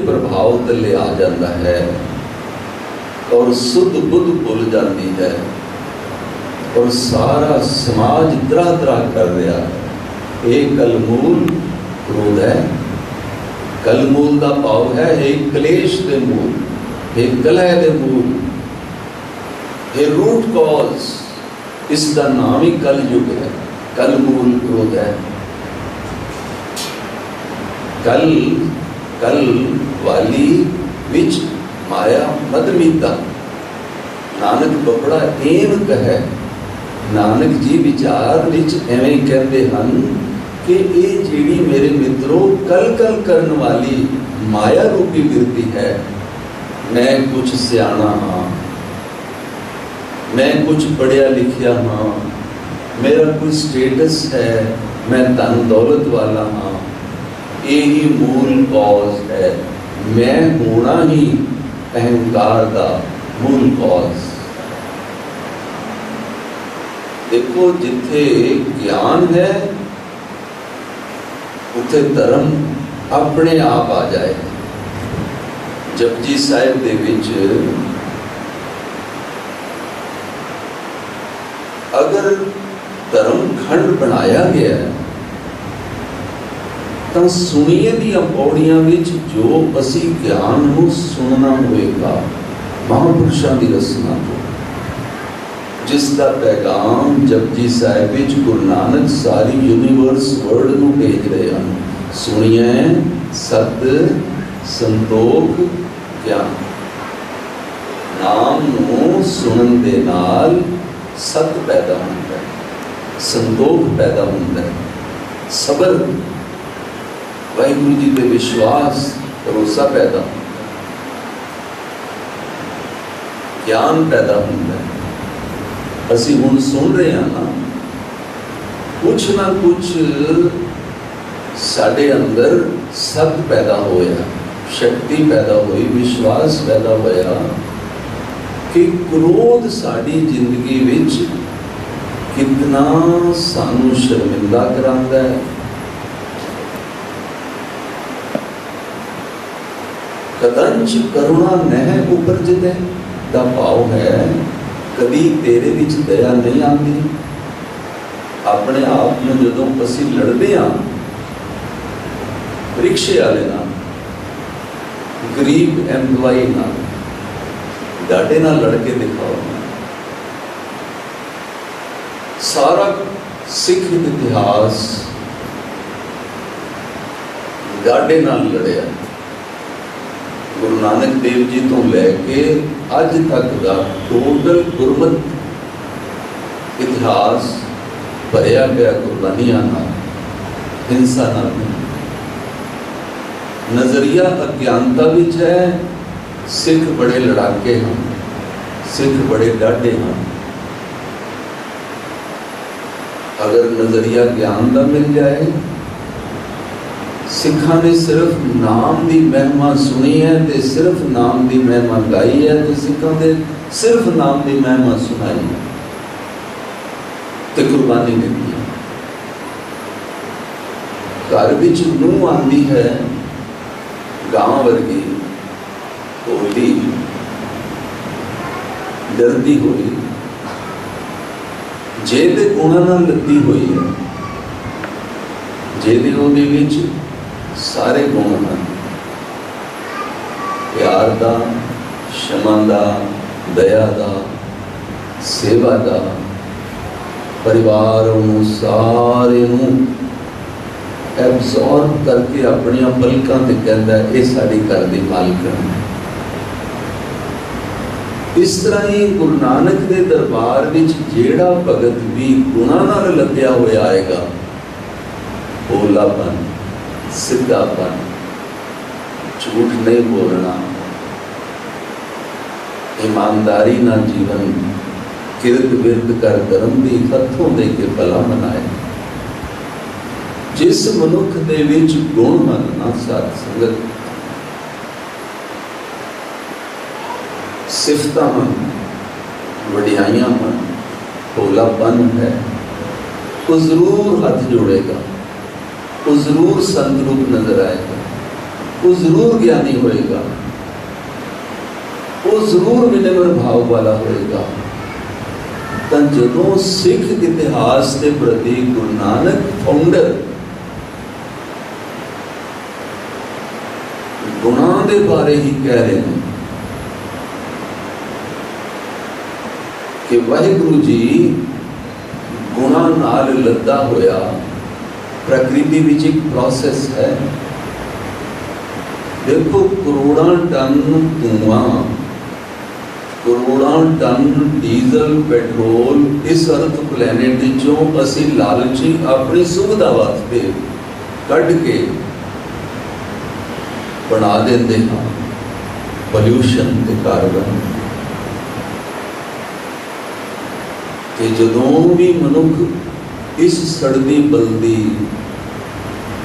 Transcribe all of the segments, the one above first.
प्रभाव तले आ जाता है और सुध बुध भुल जाती है और सारा समाज तरह तरह कर रहा है। एक कलमूल क्रोध है, कलमूल का भाव है एक क्लेश के मूल, एक कलह के मूल, एक रूट कॉज। इसका नाम ही कल युग है, कलमूल क्रोध है। कल कल वाली विच माया मदमीता, नानक बबड़ा एम कहे। नानक जी विचार विच एवें कहते हैं कि ये जीड़ी मेरे मित्रों कल कल करने वाली माया रूपी विरती है। मैं कुछ सियाना हाँ, मैं कुछ पढ़िया लिखिया हाँ, मेरा कोई स्टेटस है, मैं धन दौलत वाला हाँ, यही मूल कॉज है। मैं होना ही अहंकार का मूल कॉज। देखो जिथे ज्ञान है उथे धर्म अपने आप आ जाए। जपजी साहिब दे विच अगर धर्म खंड बनाया गया है तो सुनिए दियां पौड़ियां विच जो असी ज्ञान नूं सुनना होएगा महापुरुषां दी रसना को, जिसका पैगाम जपजी साहिब विच गुरु नानक सारी यूनीवर्स वर्ल्ड नूं भेज रहे हैं। सुनिए सत संतोख ज्ञान। नाम नूं सुनन दे नाल सत पैदा होता है, संतोख पैदा होता है, सबर, वाहिगुरु जी पे विश्वास भरोसा पैदा, ज्ञान पैदा होता है। असी हुण सुन रहे हैं ना कुछ साडे अंदर सत पैदा होया, शक्ति पैदा हुई, विश्वास पैदा होया कि क्रोध साडी जिंदगी विच कितना सानू शर्मिंदा करांदा है। कदंच करुणा नह उपरजते दा भाव है, कभी तेरे विच दया नहीं आती। अपने आप में जदों असी लड़ते हाँ रिक्शे वाले नाल, गरीब एम्प्लॉई नाल, डाटे नाल लड़के दिखाओ। सारा सिख इतिहास डाटे नाल लड़िया। गुरु नानक देव जी तो लैके अज तक का टोटल गुरमत इतिहास भरिया गया कुर्बानियां नाल, हिंसा नाल। नजरिया अज्ञानता विच है। सिख बड़े लड़ाके हैं, सिख बड़े डाढ़े हैं। अगर नजरिया ज्ञान का मिल जाए, सिखा ने सिर्फ नाम की महिमा सुनी है तो सिर्फ नाम की महिमा गाई है, तो सिखा ने सिर्फ नाम की महिमा सुनाई है तो कुर्बानी दी है। घर विच नूह आती है गांव वर्गी, होली डरती हुई, जेदे गुणां नाल लदी हुई है, जेदे ओहदे विच सारे गुण हैं, प्यार दा, क्षमा दा, दया दा, सेवा दा, परिवार नूं सारे नूं एब्जॉर्ब करके अपनियां पलकां ते कहंदा है ये साडी घर दी मालकण है। इस तरह ही गुरु नानक दे दरबार विच जेड़ा भगत भी गुणां नाल लद्या होया आएगा, भोलापन, सिद्धापन, झूठ नहीं बोलना, ईमानदारी ना जीवन, किरत विरत कर धर्म दी हथों दे के भला मनाए। जिस मनुख दे विच गुण मन ना साथ संगत, सिफतां मन, वडियाइयां मन, भोलापन है, वो जरूर हाथ जोड़ेगा, वो जरूर संत रूप नजर आएगा। वो जरूर ज्ञानी होएगा, वो जरूर विनम्र भाव वाला होएगा। तो जदों सिख इतिहास के प्रति गुरु नानक फाउंडर गुणा के बारे ही कह रहे हैं कि वाहिगुरु जी गुणा नाल लद्दा होया प्रकृति विच एक प्रोसेस है। देखो करोड़ों टन धुआं, करोड़ों टन डीजल पेट्रोल इस अर्थ प्लैनेट चों असी लालची अपनी सुविधा वास्ते कढ़ के बना देंदे हाँ पॉल्यूशन के कारण। कि जदों भी मनुख इस सड़दी बलदी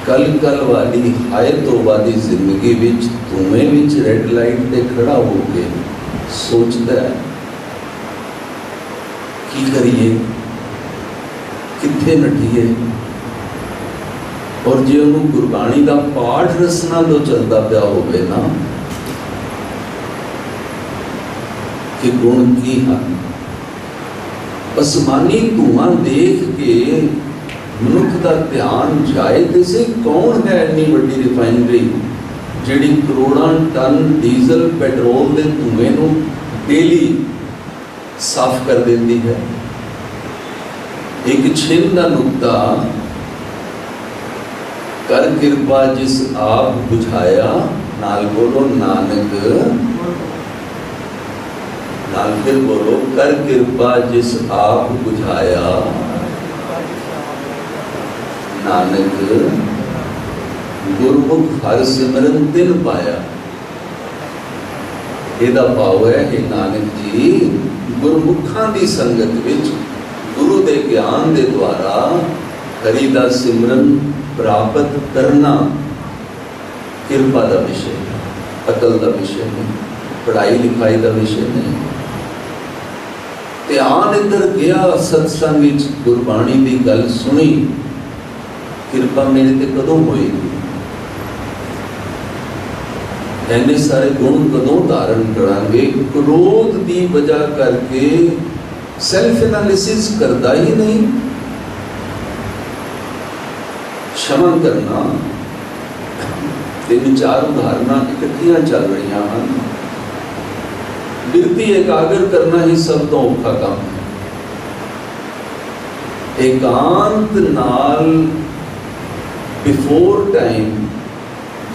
कल कल वाली हाय तो वाली जिंदगी विच धुएं विच रेड लाइट पे खड़ा हो के सोचता है की करिए, कित्थे नठीए। और जे उन्होंने गुरबाणी का पाठ रसना तो चलता पिया होवे ना कि गुण की हन, आसमानी धुआं देख के मनुख का ध्यान जाए तो से कौन है इतनी बड़ी रिफाइनरी जिहड़ी करोड़ों टन डीजल पेट्रोल के धुएं को डेली साफ कर देती है। एक छिन का नुकता कर कृपा जिस आप बुझाया, नाल बोलो नानक, नाल फिर बोलो कर कृपा जिस आप बुझाया, नानक गुरमुख हर सिमरन तिन पाया। ਇਹਦਾ ਭਾਵ है हे नानक जी गुरमुखां दी संगत विच गुरु दे ज्ञान दे द्वारा हरि दा सिमरन प्राप्त करना कृपा दा विषय, अकल दा विषय नहीं, पढ़ाई लिखाई दा विषय नहीं। ध्यान इधर गया, सत्संग विच गुरबाणी दी गल सुनी, कृपा मेरे ते कदों होएगी? ऐने सारे गुण कदों धारण करांगे? क्रोध की वजह करके सेल्फ एनालिसिस करता ही नहीं। क्षमा करना, तीन चार उदाहरण इकट्ठियां चल रही हैं। बिरती एकाग्र करना ही सब तो औखा काम है। एकांत नाल बिफोर टाइम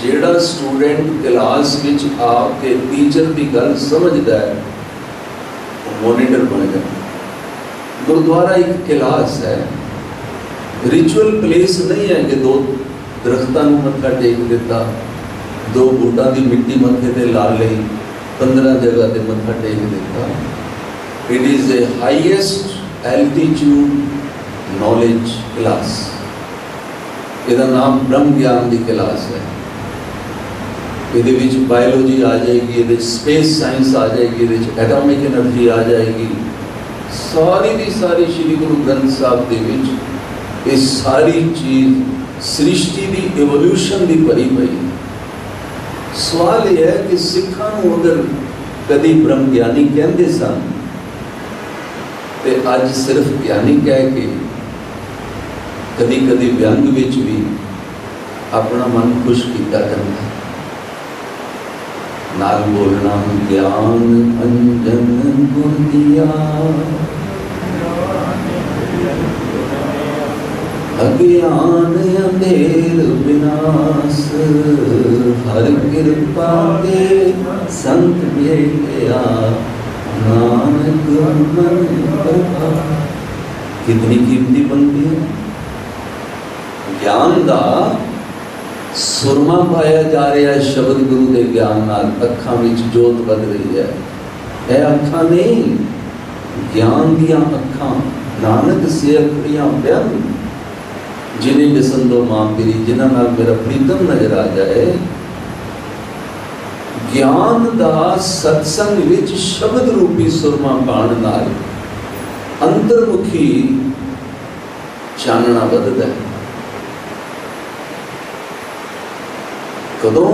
जेड़ा स्टूडेंट क्लास विच आके टीचर की गल समझदा है मॉनिटर बन जाता। गुरुद्वारा एक क्लास है, रिचुअल प्लेस नहीं है कि दो दरख्तां नूं मत्था टेक दिता, दो बूटां की मिट्टी मत्थे ते ला लई, 15 जगह ते मत्था टेक दिता। It is a highest altitude knowledge class. इसका नाम ब्रह्म ज्ञान की क्लास है। ये बायोलॉजी आ जाएगी, ये स्पेस साइंस आ जाएगी, ये एटॉमिक एनर्जी आ जाएगी। सारी की सारी श्री गुरु ग्रंथ साहब के विच ये सारी चीज़ सृष्टि की एवोल्यूशन की भरी पई। सवाल यह है कि सिखां नूं अगर कभी ब्रह्म ज्ञानी कहते सन तो अज सिर्फ ज्ञानी कह के कभी कभी व्यंग विच भी अपना मन खुश किया जाता है। नाल बोलना ज्ञान अंजन गुण दिया, अज्ञान अंधेर विनाश, हर कृपा के संत भेटिया, नानक मन प्रभा। कितनी कीमती बनती है। ज्ञान का सुरमा पाया जा रहा है शब्द गुरु के ज्ञान नाल। अखां विच जोत बद रही है। यह अखां नहीं, ज्ञान दियां अखां। नानक से अखड़ियां ब्यान जिन्हें दिसन दो मां पीरी, जिन्हां नाल मेरा प्रीतम नजर आ जाए। ज्ञान दा सत्संग विच शब्द रूपी सुरमा पाण नाल अंतर्मुखी चानना बददा है। कदों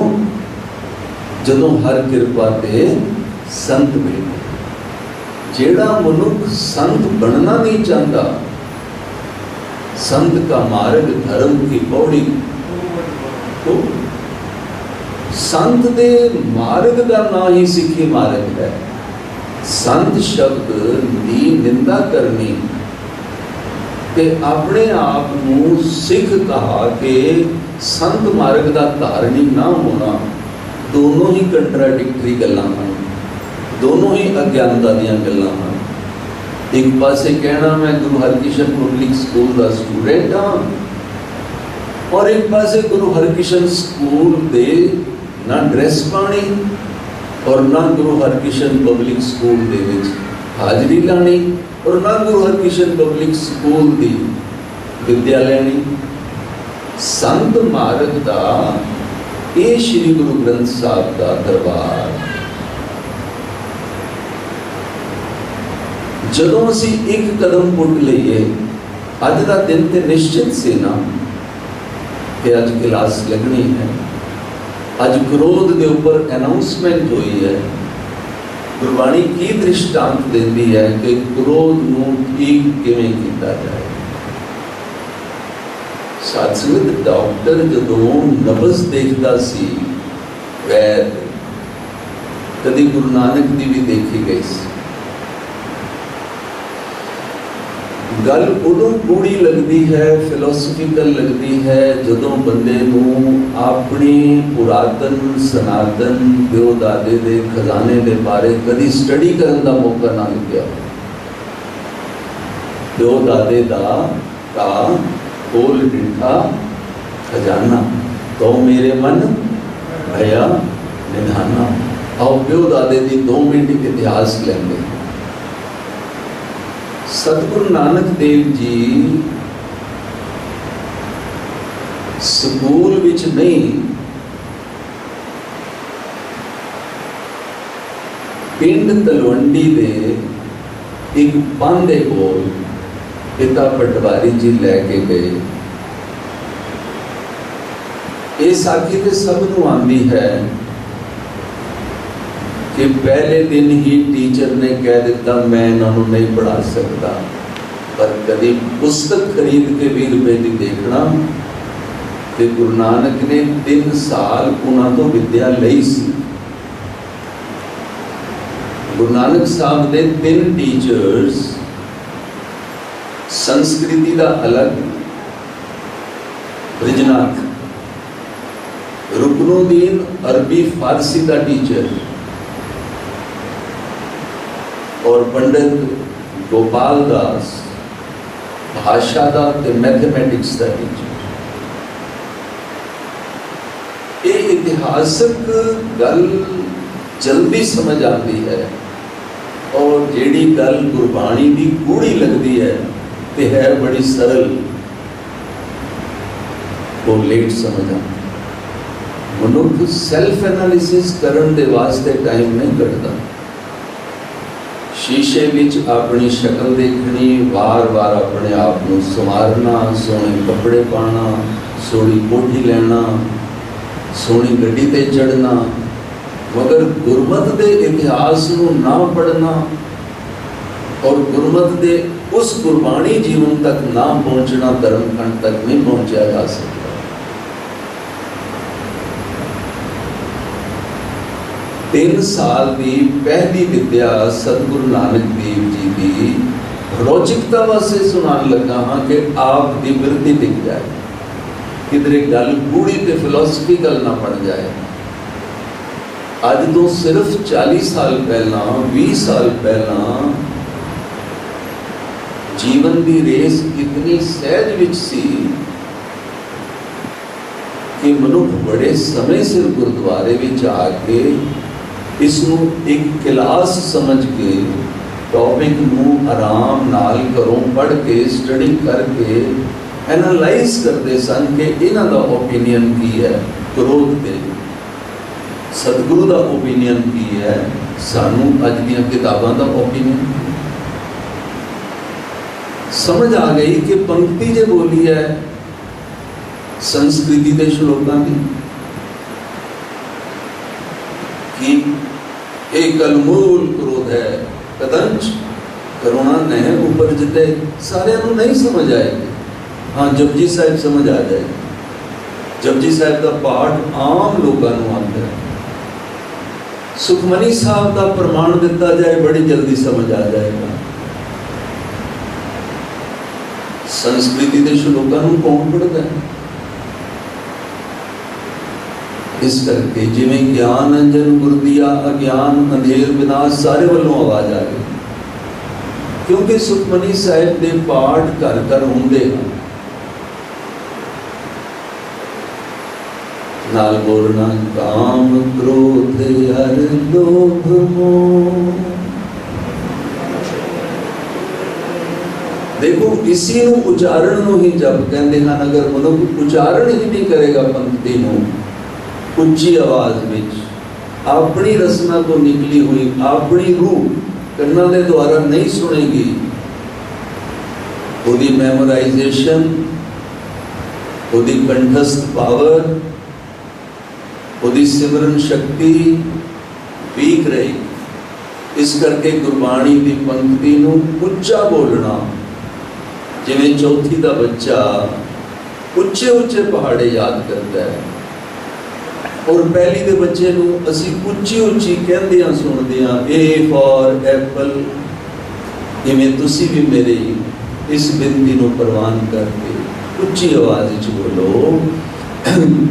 जदों हर कृपा ते संत मिले। जेड़ा मनुख संत बनना नहीं चाहता, संत का मार्ग धर्म की पौड़ी, तो संत दे मार्ग का ना ही सिखी मार्ग है। संत शब्द दी निंदा करनी ते अपने आप नू सिख कहा के संत मार्ग का धारणी ना होना, दोनों ही कंट्राडिक्टरी गल्लां हैं, दोनों ही अज्ञानता दीयां गल्लां हैं। एक पासे कहना मैं गुरु हरकिशन पब्लिक स्कूल का स्टूडेंट हाँ, और एक पासे गुरु हरकिशन स्कूल दे ना ड्रेस पानी और ना गुरु हरकिशन पब्लिक स्कूल दे विच हाजरी लानी और ना गुरु हरकिशन पब्लिक स्कूल दी विद्या लैनी। संत मार्ग का ये श्री गुरु ग्रंथ साहब का दरबार। जदों असी एक कदम पुट लईए, अज का दिन तो निश्चित से ना कि अज क्लास लगनी है, अज क्रोध के ऊपर अनाउंसमेंट हुई है। गुरबाणी की दृष्टांत देती है कि क्रोध नूं ठीक किवें कीता जाए। साथ डॉक्टर जदों नबज देखता सी, वैद कभी गुरु नानक की भी देखी गई सी। गल उदों गूढ़ी लगती है, फिलोसफिकल लगती है, जदों बंदे नूं अपनी पुरातन सनातन प्यो दादे दे खजाने के बारे कभी स्टडी करने का मौका ना मिलिया। प्यो दादे का खोल डिठा खजाना, तो मेरे मन भया निधाना। आओ प्यो दादे की 2 मिनट इतिहास लेंगे। सतगुरु नानक देव जी स्कूल विच नहीं, पिंड तलवंडी दे एक पांदे कोल पिता पटवारी जी लैके गए। ये साखी तो सब नूं आंदी है कि पहले दिन ही टीचर ने कह दिता मैं इन्हों नहीं पढ़ा सकता, पर कभी पुस्तक खरीद के 20 रुपए की देखना कि गुरु नानक ने 3 साल उन्होंने तो विद्या लई सी। गुरु नानक साहब ने 3 टीचर्स, संस्कृति का अलग ब्रिजनाथ, रुकनुद्दीन अरबी फारसी का टीचर और पंडित गोपाल दास भाषा का ते मैथमेटिक्स का टीचर। ये इतिहासक गल जल्दी समझ आती है, और जेड़ी गल गुरबाणी की गूढ़ी लगती है तो है बड़ी सरल, वो लेट समझ आती। मनुष्य सैल्फ एनालिसिस करने के वास्ते टाइम नहीं कटता। शीशे विच अपनी शक्ल देखनी, वार वार अपने आप को संवारना, सोहने कपड़े पाना, सोहनी कोठी लेना, सोहनी गड्डी ते चढ़ना, मगर गुरमत के इतिहास को ना पढ़ना और गुरमत के उस गुरबाणी जीवन तक ना पहुँचना, धर्मखंड तक नहीं पहुँचा जा सकता। तीन साल की पहली विद्या सतगुरु नानक देव जी की लॉजिकता वास्ते सुनान लगा हाँ कि आप की वृद्धि टिक जाए, किधरे गल गूढ़ी ते फिलोसफिकल ना बन जाए। अज तो सिर्फ 40 साल पहला, 20 साल पहला जीवन की रेस इतनी सहज विच सी कि मनुख बड़े समय सिर गुरुद्वारे विच आके इसनू एक क्लास समझ के टॉपिक नू आराम नाल घरों पढ़ के स्टडी करके एनालाइज करते सन कि इन्हां दा ओपीनियन की है, क्रोध दे सतगुरु का ओपीनियन की है, सानू अज दीयां किताबां दा ओपीनियन। समझ आ गई कि पंक्ति जो बोली है संस्कृति के श्लोकां की, कि एक अलमूल क्रोध है कदंच करुणा नह ऊपर जिते सारे नहीं समझ आएगी। हाँ जपजी साहिब समझ आ जाएगी। जपजी साहिब का पाठ आम लोगों को आता है। सुखमनी साहब का प्रमाण दिता जाए बड़ी जल्दी समझ आ जाएगा। संस्कृति के श्लोकों को कौन पढ़ता है? इस करके जिमें ज्ञान अंजन गुर दिया अज्ञान अंधेर विनाश सारे वालों आवाज आ गई। क्योंकि सुखमनी साहिब के पाठ घर घर होंगे हैं। नाल बोलना काम क्रोध हर लोभ मोह। देखो इसी उच्चारण ही जब कहते हैं, अगर मनुख उच्चारण ही नहीं करेगा पंक्ति को उच्ची आवाज में अपनी रसना तो निकली हुई अपनी रूह कन्ना के द्वारा नहीं सुनेगी, उसकी मेमोराइजेशन उसकी कंठस्थ पावर उसकी सिमरन शक्ति वीक रहेगी। इस करके गुरबाणी की पंक्ति को उच्चा बोलना, जिवें चौथी का बच्चा उच्चे उच्चे पहाड़े याद करता है और पहली के बच्चे को असी उच्ची उच्ची कहंदियां सुनदियां ए फॉर एप्पल। जिवें तुसी भी मेरी इस बिनती को प्रवान करके उच्ची आवाज च बोलो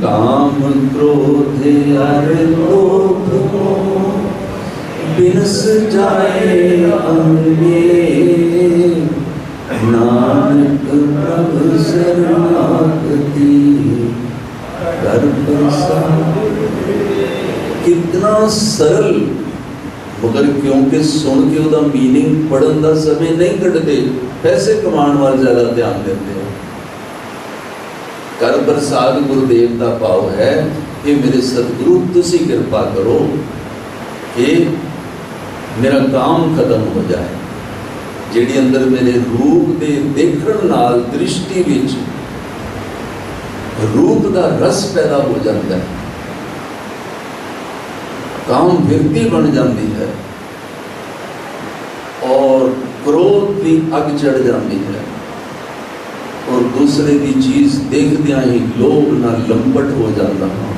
काम क्रोध हर लोभ मोह बिनस जाए अंगे नानक प्रभु शरणागति कर प्रसाद। कितना सरल, मगर क्योंकि सुन के उसका मीनिंग पढ़न का समय नहीं कटते, पैसे कमाने वाले ज्यादा ध्यान देते हैं। कर प्रसाद गुरुदेव का भाव है कि मेरे सतगुरु तुसी कृपा करो कि मेरा काम खत्म हो जाए, जिहड़ी अंदर मेरे रूप के देखण नाल दृष्टि विच रूप का रस पैदा हो जाता है, काम वृत्ति बन जाती है और क्रोध की अग चढ़ जाती है और दूसरे की चीज देखदिया ही लोभ ना लंबट हो जाता हाँ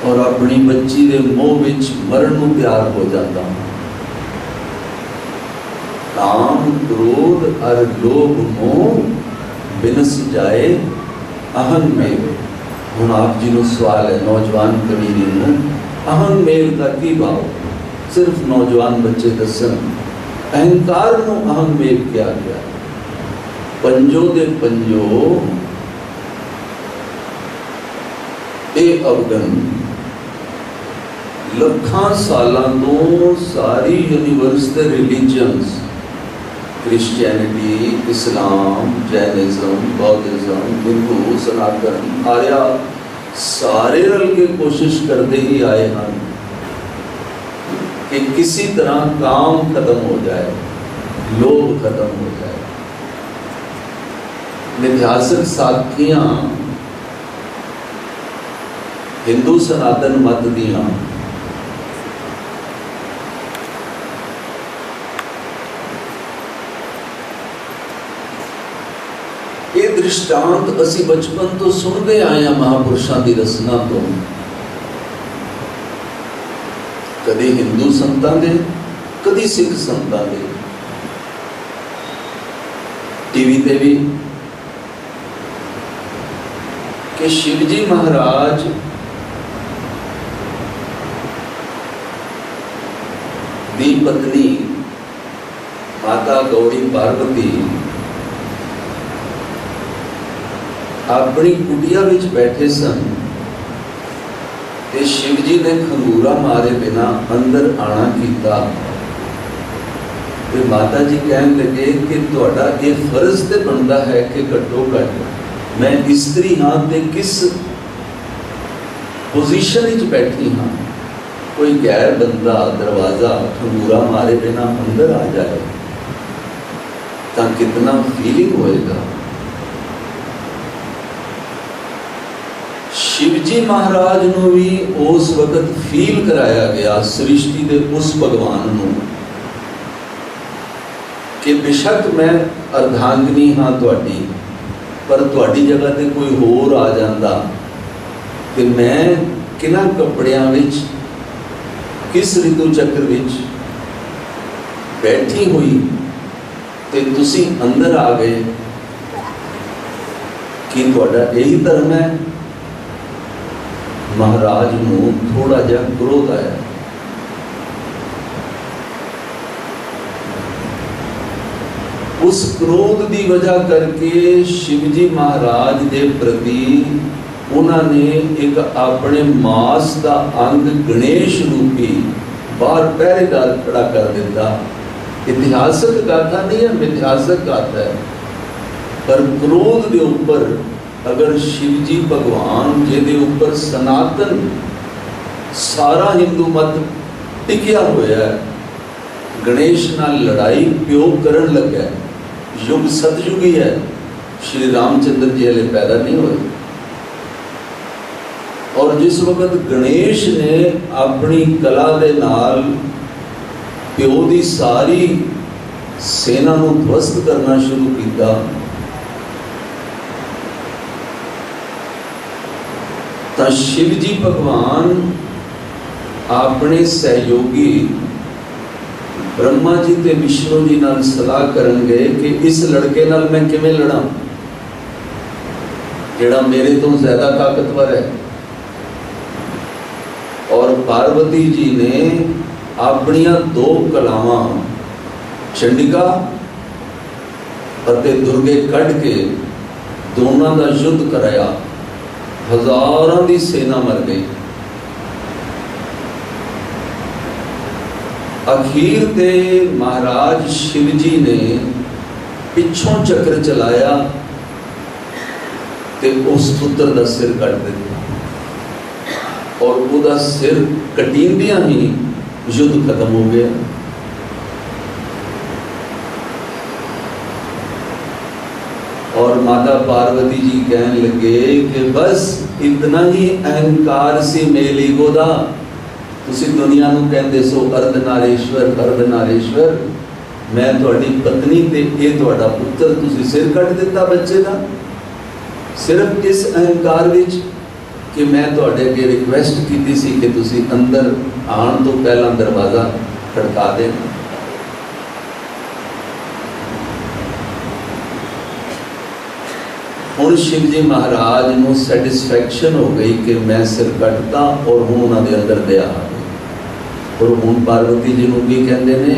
और अपनी बच्ची के मोह विच मरण को तैयार हो जाता हाँ। काम क्रोध और लोभ मोह बिनस जाए अहं मेव। हुण आप जी को सवाल है नौजवान कबीरी को अहं मेव का की भाव? सिर्फ नौजवान बच्चे दसन अहंकार को अहं मेव क्या गया? पंजो दे पंजो ए अवगन लखां सालां तो सारी यूनिवर्सल रिलीजन्स क्रिश्चियनिटी इस्लाम जैनिज्म बौद्धिज्म हिंदू सनातन आर्या सारे रल के कोशिश करते ही आए हैं कि किसी तरह काम खत्म हो जाए, लोभ खत्म हो जाए। ऐतिहासिक साखियां हिंदू सनातन मत दियां ये दृष्टांत असी बचपन तो सुनते आए हैं महापुरुषों की रचना तो, कभी हिंदू संतां दे कभी सिख संतां दे, टीवी ते भी कि शिवजी महाराज दी पत्नी माता गौरी पार्वती अपनी कुटिया विच बैठे सन ते शिवजी ने खंगूरा मारे बिना अंदर आना कीता। ते माता जी कहन लगे कि तुहाडा ये फर्ज ते बनता है कि घट्टो घट मैं स्त्री हाँ ते किस पोजीशन विच बैठी हाँ, कोई गैर बंदा दरवाजा खंगूरा मारे बिना अंदर आ जाए तो कितना फीलिंग होएगा। शिवजी महाराज नूं भी उस वक्त फील कराया गया सृष्टि के उस भगवान नूं कि बेशक मैं अर्धांगिनी हाँ तुहाडी, पर तुहाडी जगह ते कोई होर आ जांदा ते मैं किन्हां कपड़ियां विच किस ऋतु चक्र विच बैठी हुई ते तुसी अंदर आ गए कि तुहाडा यही धर्म है। महाराज नूं थोड़ा जिहा क्रोध आया। उस क्रोध की वजह करके शिवजी महाराज के प्रति उन्होंने एक अपने मास का अंग गणेश रूपी बाहर पहरेदार खड़ा कर दिता। इतिहासक गाथा नहीं है, मिथ्यासक गाथा है, पर क्रोध के ऊपर अगर शिवजी भगवान जिहदे ऊपर सनातन सारा हिंदू मत टिकिया होया है, गणेश नाल लड़ाई प्यो करन लगा। युग सतयुगी है, श्री रामचंद्र जी हले पैदा नहीं हुए। और जिस वक्त गणेश ने अपनी कला दे नाल प्यो की सारी सेना को ध्वस्त करना शुरू किया, तो शिवजी भगवान अपने सहयोगी ब्रह्मा जी ते विष्णु जी नाल सलाह करन गए कि इस लड़के नाल मैं किवें लड़ा जिहड़ा मेरे तो ज्यादा ताकतवर है। और पार्वती जी ने अपनियां दो कलावां चंडिका अते दुर्गे कढ़ के दोनों का युद्ध कराया। हजारों की सेना मर गई। अखीर ते महाराज शिवजी ने पिछों चक्र चलाया ते उस पुत्र का सिर कट दिया और उसका सिर कटींदियां ही युद्ध खत्म हो गया। और माता पार्वती जी कहने लगे कि बस इतना ही अहंकार सी मेली गोदा, तुसी दुनिया नूं कहंदे सो अर्धनारेश्वर अर्धनारेश्वर, मैं तुहाडी पत्नी ते ये तुहाडा पुत्र, तुसी सिर कट दिता बच्चे का सिर्फ इस अहंकार विच कि मैं तुहाडे अगे रिक्वेस्ट कीती सी कि तुसी अंदर आउण तो पहला दरवाजा खड़का दें। हुण शिवजी महाराज नूं सैटिस्फैक्शन हो गई कि मैं सिर कटता और हुण उन्हां दे अंदर दया आ गई। और हुण पार्वती जी नूं की कहंदे ने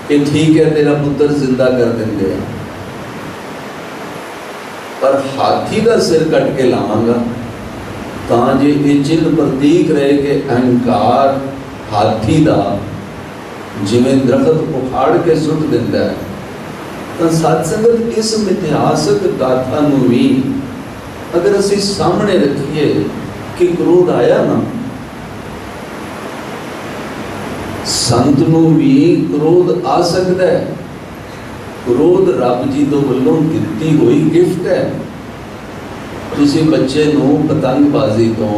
कि ठीक है तेरा पुत्र जिंदा कर देंगे, पर हाथी का सिर कट के लावांगा तां जे ये चिन्ह प्रतीक रहे कि अहंकार हाथी का जिवें दरखत उखाड़ के सुट दिंदा है। तो सत्संगत इस मिथिहासक गाथा नूं भी अगर असीं सामने रखिए कि क्रोध आया ना, संत नूं भी क्रोध आ सकता है। क्रोध रब जी तो वल्लों दिती हुई गिफ्ट है। तुसी बच्चे नूं पतंगबाजी तो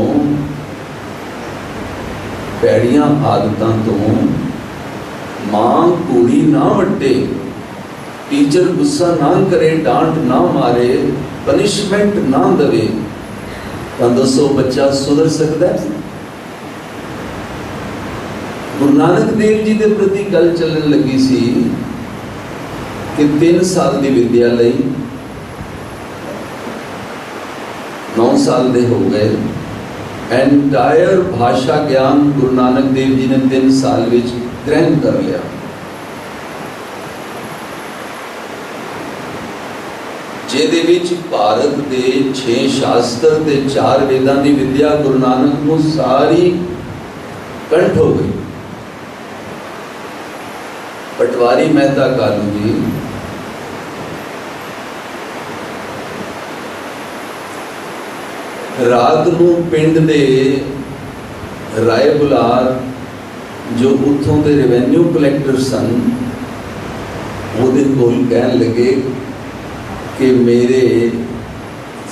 पैड़ियां आदतां तो मां कूड़ी ना वट्टे, टीचर गुस्सा ना करे, डांट ना मारे, पनिशमेंट ना दे, तो दसो बच्चा सुधर सकता है? गुरु नानक देव जी के प्रति गल चलन लगी सी कि 3 साल की विद्या लई 9 साल दे हो गए। एंटायर भाषा ज्ञान गुरु नानक देव जी ने 3 साल विच ग्रहण कर लिया। जिहदे विच भारत के 6 शास्त्र ते 4 वेदां की विद्या गुरु नानक को सारी कंठ हो गई। पटवारी मेहता कालू जी रात नूं पिंड दे राय बुलार जो उत्थों के रेवेन्यू कलैक्टर सन वो कहन लगे कि मेरे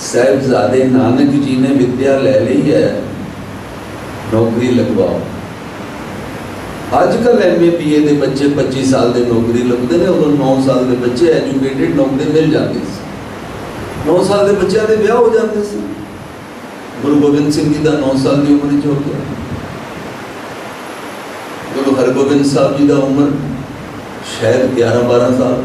साहिबजादे नानक जी ने विद्या ले ली है, नौकरी लगवाओ। अजकल MA BA के बच्चे 25 साल के नौकरी लगते हैं, उदों 9 साल के बच्चे एजुकेटेड नौकरी मिल जाती सी। 9 साल के बच्चों के ब्याह हो जाते थे। गुरु गोबिंद सिंह जी का 9 साल की उम्र हो गया। गुरु हरगोबिंद साहब जी का उम्र शायद 11-12 साल।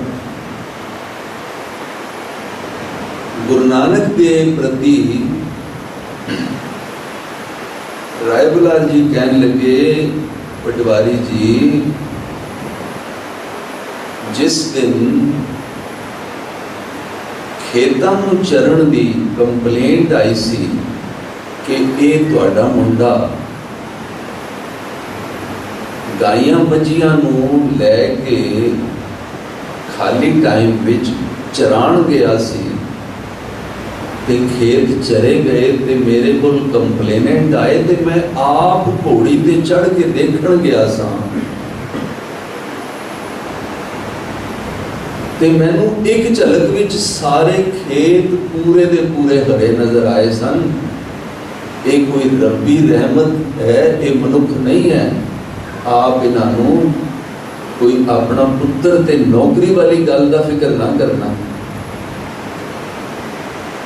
गुरु नानक के प्रति राय बुलार जी कहने लगे, पटवारी जी जिस दिन खेतों में चरण की कंप्लेंट आई सी कि ये तुहाडा मुंडा गाइयां बजियां नूं लैके खाली टाइम विच चराण गया सी ते खेत चरे गए ते मेरे को कंप्लेनेंट आए ते मैं आप घोड़ी ते चढ़ के देखण गया सा ते मैनू एक झलक विच सारे खेत पूरे दे पूरे हरे नजर आए सन। ये कोई रब्बी रहमत है, ये मनुख नहीं है। आप इन्हों कोई अपना पुत्र ते नौकरी वाली गल का फिक्र ना करना।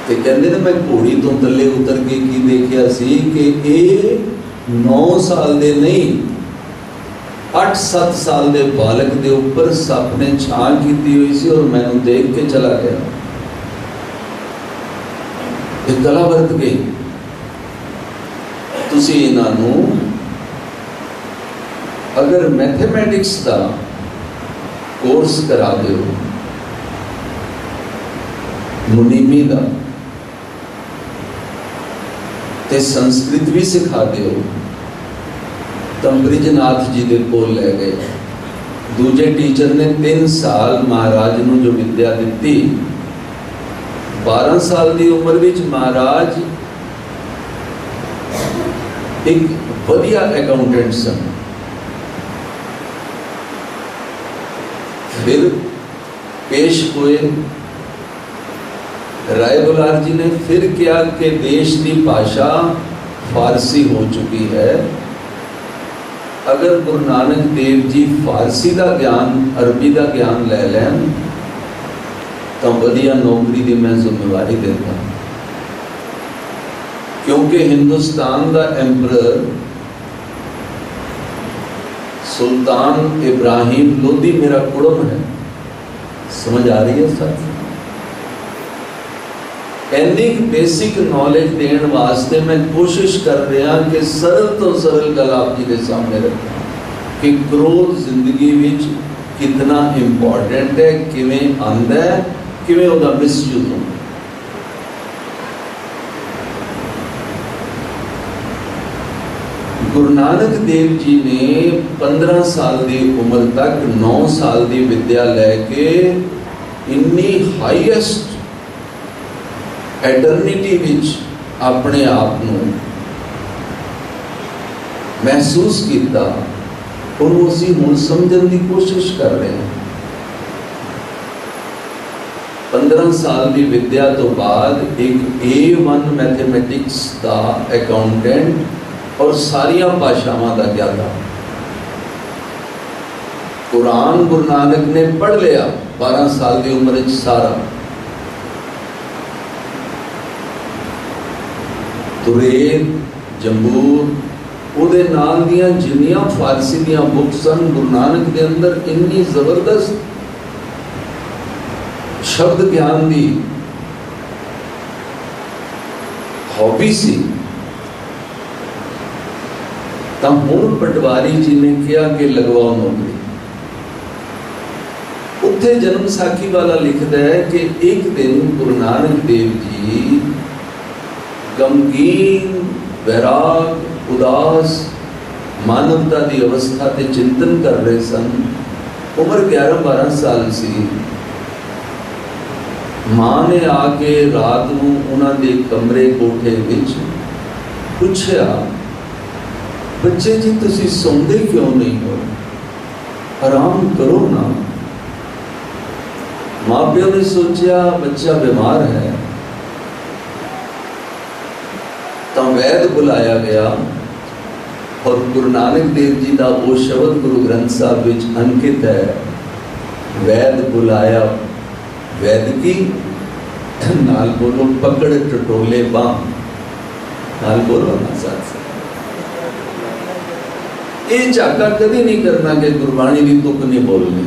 ते कहते ने मैं घोड़ी तो थले उतर के की देखिया सी कि ये 9 साल दे नहीं 8-7 साल के बालक के ऊपर सप ने छां की हुई सी और मैनू देख के चला गया। ये कला वरत गई। तुसी इन्हों अगर मैथमेटिक्स का कोर्स करा दो, मुनीमी का, ते संस्कृत भी सिखा दो, तो ब्रिजनाथ जी के कोल ले गए। दूजे टीचर ने 3 साल महाराज नूं जो विद्या दी, 12 साल की उम्र विच महाराज एक वधिया अकाउंटेंट सन। फिर पेश हुए राय बुलार जी ने फिर क्या कि देश की भाषा फारसी हो चुकी है, अगर गुरु नानक देव जी फारसी का ज्ञान अरबी का ज्ञान ले लैन तो वधिया नौकरी की मैं जिम्मेवारी देता। क्योंकि हिंदुस्तान का एम्परर सुल्तान इब्राहिम लोधी मेरा कुड़म है। समझ आ रही है सर? इन्नी बेसिक नॉलेज देने वास्ते मैं कोशिश कर रहा कि सरल तो सरल गल आप जी के सामने रखा कि क्रोध जिंदगी विच कितना इंपॉर्टेंट है, किवें आंदा है, किवें उहदा मिसयूज होंदा। गुरु नानक देव जी ने 15 साल की उम्र तक 9 साल की विद्या लैके इन्नी हाईएस्ट एटर्निटी विच अपने आप को महसूस किया, और उसी हुण समझण की कोशिश कर रहे हैं। 15 साल की विद्या तो बाद एक A1 मैथमेटिक्स का अकाउंटेंट और सारिया भाषावां का क्या था। कुरान गुरु नानक ने पढ़ लिया 12 साल की उम्र सारा। तुरेद, जंबूर, उहदे नाल दियां जिन्नियां फारसी दियां बुक्स सन, गुरु नानक के अंदर इन्नी जबरदस्त शब्द ज्ञान की हॉबी सी। तो हुण पटवारी जी ने कहा कि लगवाओ नौकरी। उत्थे जन्म साखी वाला लिखता है कि एक दिन गुरु नानक देव जी गमगीन, वैराग, उदास, मानवता की अवस्था ते चिंतन कर रहे सन। उम्र 11-12 साल सी। मां ने आके रात नूं उन्हां दे कमरे कोठे विच पुछया, बच्चे जी तुसी सौंदे क्यों नहीं हो, आराम करो ना। माँ प्यो ने सोचा बच्चा बीमार है, तो वैद बुलाया गया। और गुरु नानक देव जी का वो शब्द गुरु ग्रंथ साहब विच अंकित है, वैद बुलाया वैद की, नाल बोलो पकड़ टटोले बाम, नाल बोलो ना साथ। ये झाका कभी नहीं करना कि गुरबाणी की तुक नहीं बोलनी।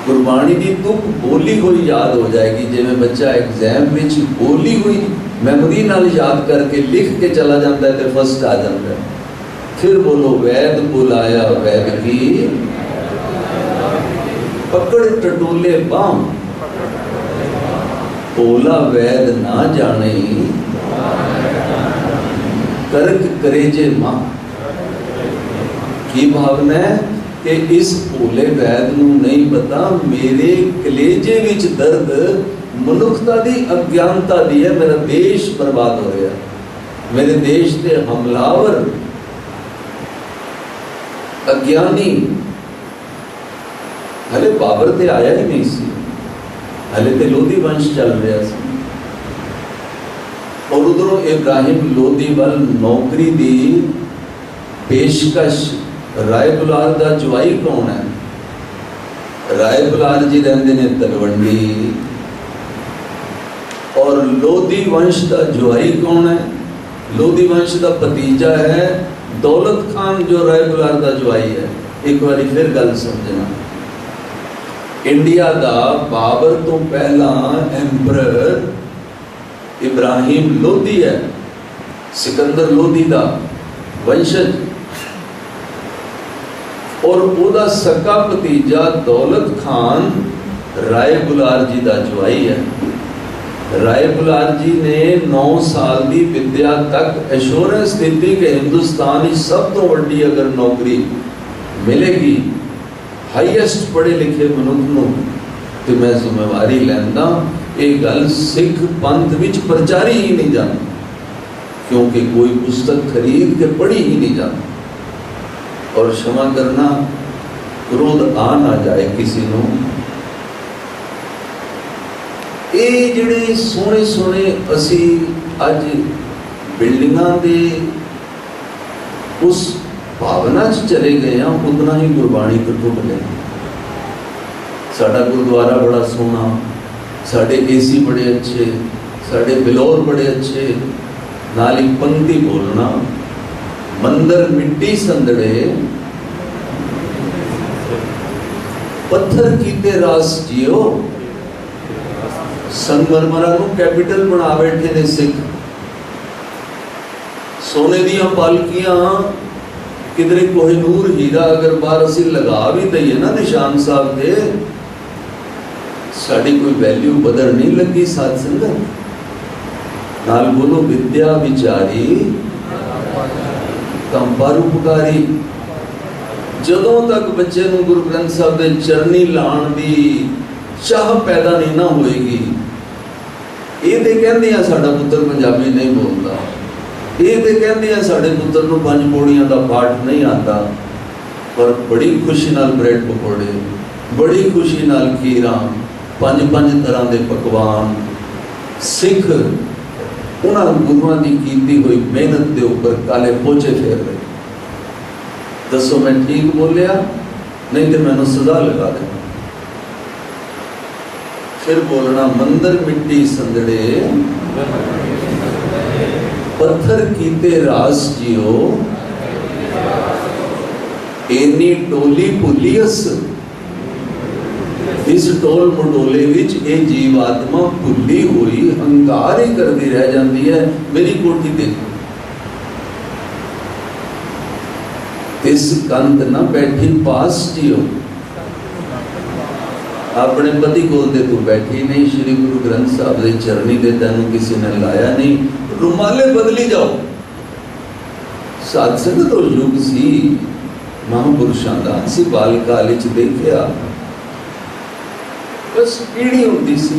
गुरबाणी की तुक बोली हुई याद हो जाएगी, जिवें बच्चा एग्जाम में बोली हुई मैमोरी नाल याद करके लिख के चला जाता है तो फर्स्ट आ जाता है। फिर बोलो वैद बुलाया वैद की, पकड़ टटोले बाम, बोला वैद ना जाने, करक करेजे मां। की भावना है कि इस भोले वैद नूं नहीं पता मेरे कलेजे विच दर्द मनुखता दी अज्ञानता दी है। मेरा देश बर्बाद हो रहा है, मेरे देश के हमलावर अज्ञानी, हले बाबर ते आया ही नहीं सी, हले ते लोधी वंश चल रहा सी। और उधरों इब्राहिम लोधी वाल नौकरी दी पेशकश। राय बुलार का जवाई कौन है? राय बुलार जी रहते ने तलवंडी। और लोधी वंश का जवाई कौन है? लोधी वंश का भतीजा है दौलत खान, जो राय बुलार का जवाई है। एक बार फिर गल समझना, इंडिया का बाबर तो पहला एम्परर इब्राहिम लोधी है, सिकंदर लोधी का वंशज। और उदा सका भतीजा दौलत खान राय बुलार जी का जवाई है। राय बुलार जी ने 9 साल की विद्या तक एश्योरेंस दी कि हिंदुस्तान की सब तो वड्डी अगर नौकरी मिलेगी हाईएस्ट पढ़े लिखे मनुख नूं तो मैं जिम्मेवारी लैंदा। ये गल सिख पंथ विच प्रचारी ही नहीं जाती, क्योंकि कोई पुस्तक खरीद के पढ़ी ही नहीं जाती। और क्षमा करना, क्रोध आ ना जाए किसी नूं। ये जिहड़े सोहने सोहने असी अज बिल्डिंगां दे उस भावना च चले गए हैं, उतना ही गुरबाणी तो टुट गए। साडा गुरुद्वारा बड़ा सोहना, साडे एसी बड़े अच्छे, साडे बिलोर बड़े अच्छे, नाल ही पंक्ति बोलना, मंदिर मिट्टी संदड़े, पत्थर कीते रास जियो। संगमरमरा नूं कैपिटल बना बैठे ने सिख। सोने दियां पालकियां किधरे कोहिनूर हीरा अगर बाहर असी लगा भी दईए ना निशान साहब दे, साड़ी कोई वैल्यू बदल नहीं लगी। साथ संगत नाल बोलो विद्या विचारी तम परोपकारी। जदों तक बच्चे नूं गुरु ग्रंथ साहब दे चरनी लाण दी चाह पैदा नहीं ना होएगी, ये ते कहंदे आ साडा पुत्तर पंजाबी नहीं बोलता, ये ते कहंदे आ साडे पुत्तर नूं 5 पौड़ियां दा पाठ नहीं आता। पर बड़ी खुशी नाल ब्रेड पकौड़े, बड़ी खुशी नाल खीरां, 5 तरह के पकवान सिख उन्होंने गुरुआं की कीती हुई मेहनत के ऊपर काले पोचे फेर रहे। दसो मैं ठीक बोलिया? नहीं तो मैंने सजा लगा देना। फिर बोलना मंदिर मिट्टी संदड़े, पत्थर कीते रास जियो, एनी टोली भुलियस। इस टोल मटोले विच ये जीवात्मा भुली हुई हंकार ही करती रह जाती है। मेरी कोठी देखो, इस कंध न बैठी पास जियो। अपने पति कोल दे तू बैठी नहीं, श्री गुरु ग्रंथ साहब दे चरनी दे तेनों किसी ने लाया नहीं, रुमाले बदली जाओ। सत्संग तो युग सी महापुरुषों का, असी बाल काल च देखिया बस पीढ़ी होती सी।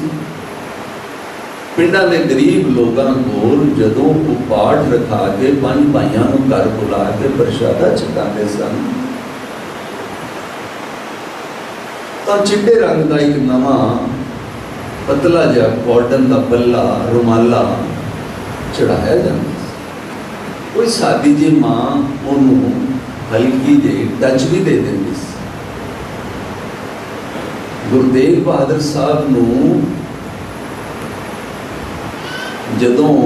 पिंडा के गरीब लोगों को जदों वो पाठ रखा के 5 भाइयों को घर बुला के प्रशादा छकाते सन, तो चिट्टे रंग का एक नवा पतला जहा कॉटन का पल्ला रुमाला चढ़ाया जाता सी। कोई सादी जी माँ उन्होंने हल्की जी टच भी दे देंदी सी। गुरु तेग बहादुर साहब नूं जदों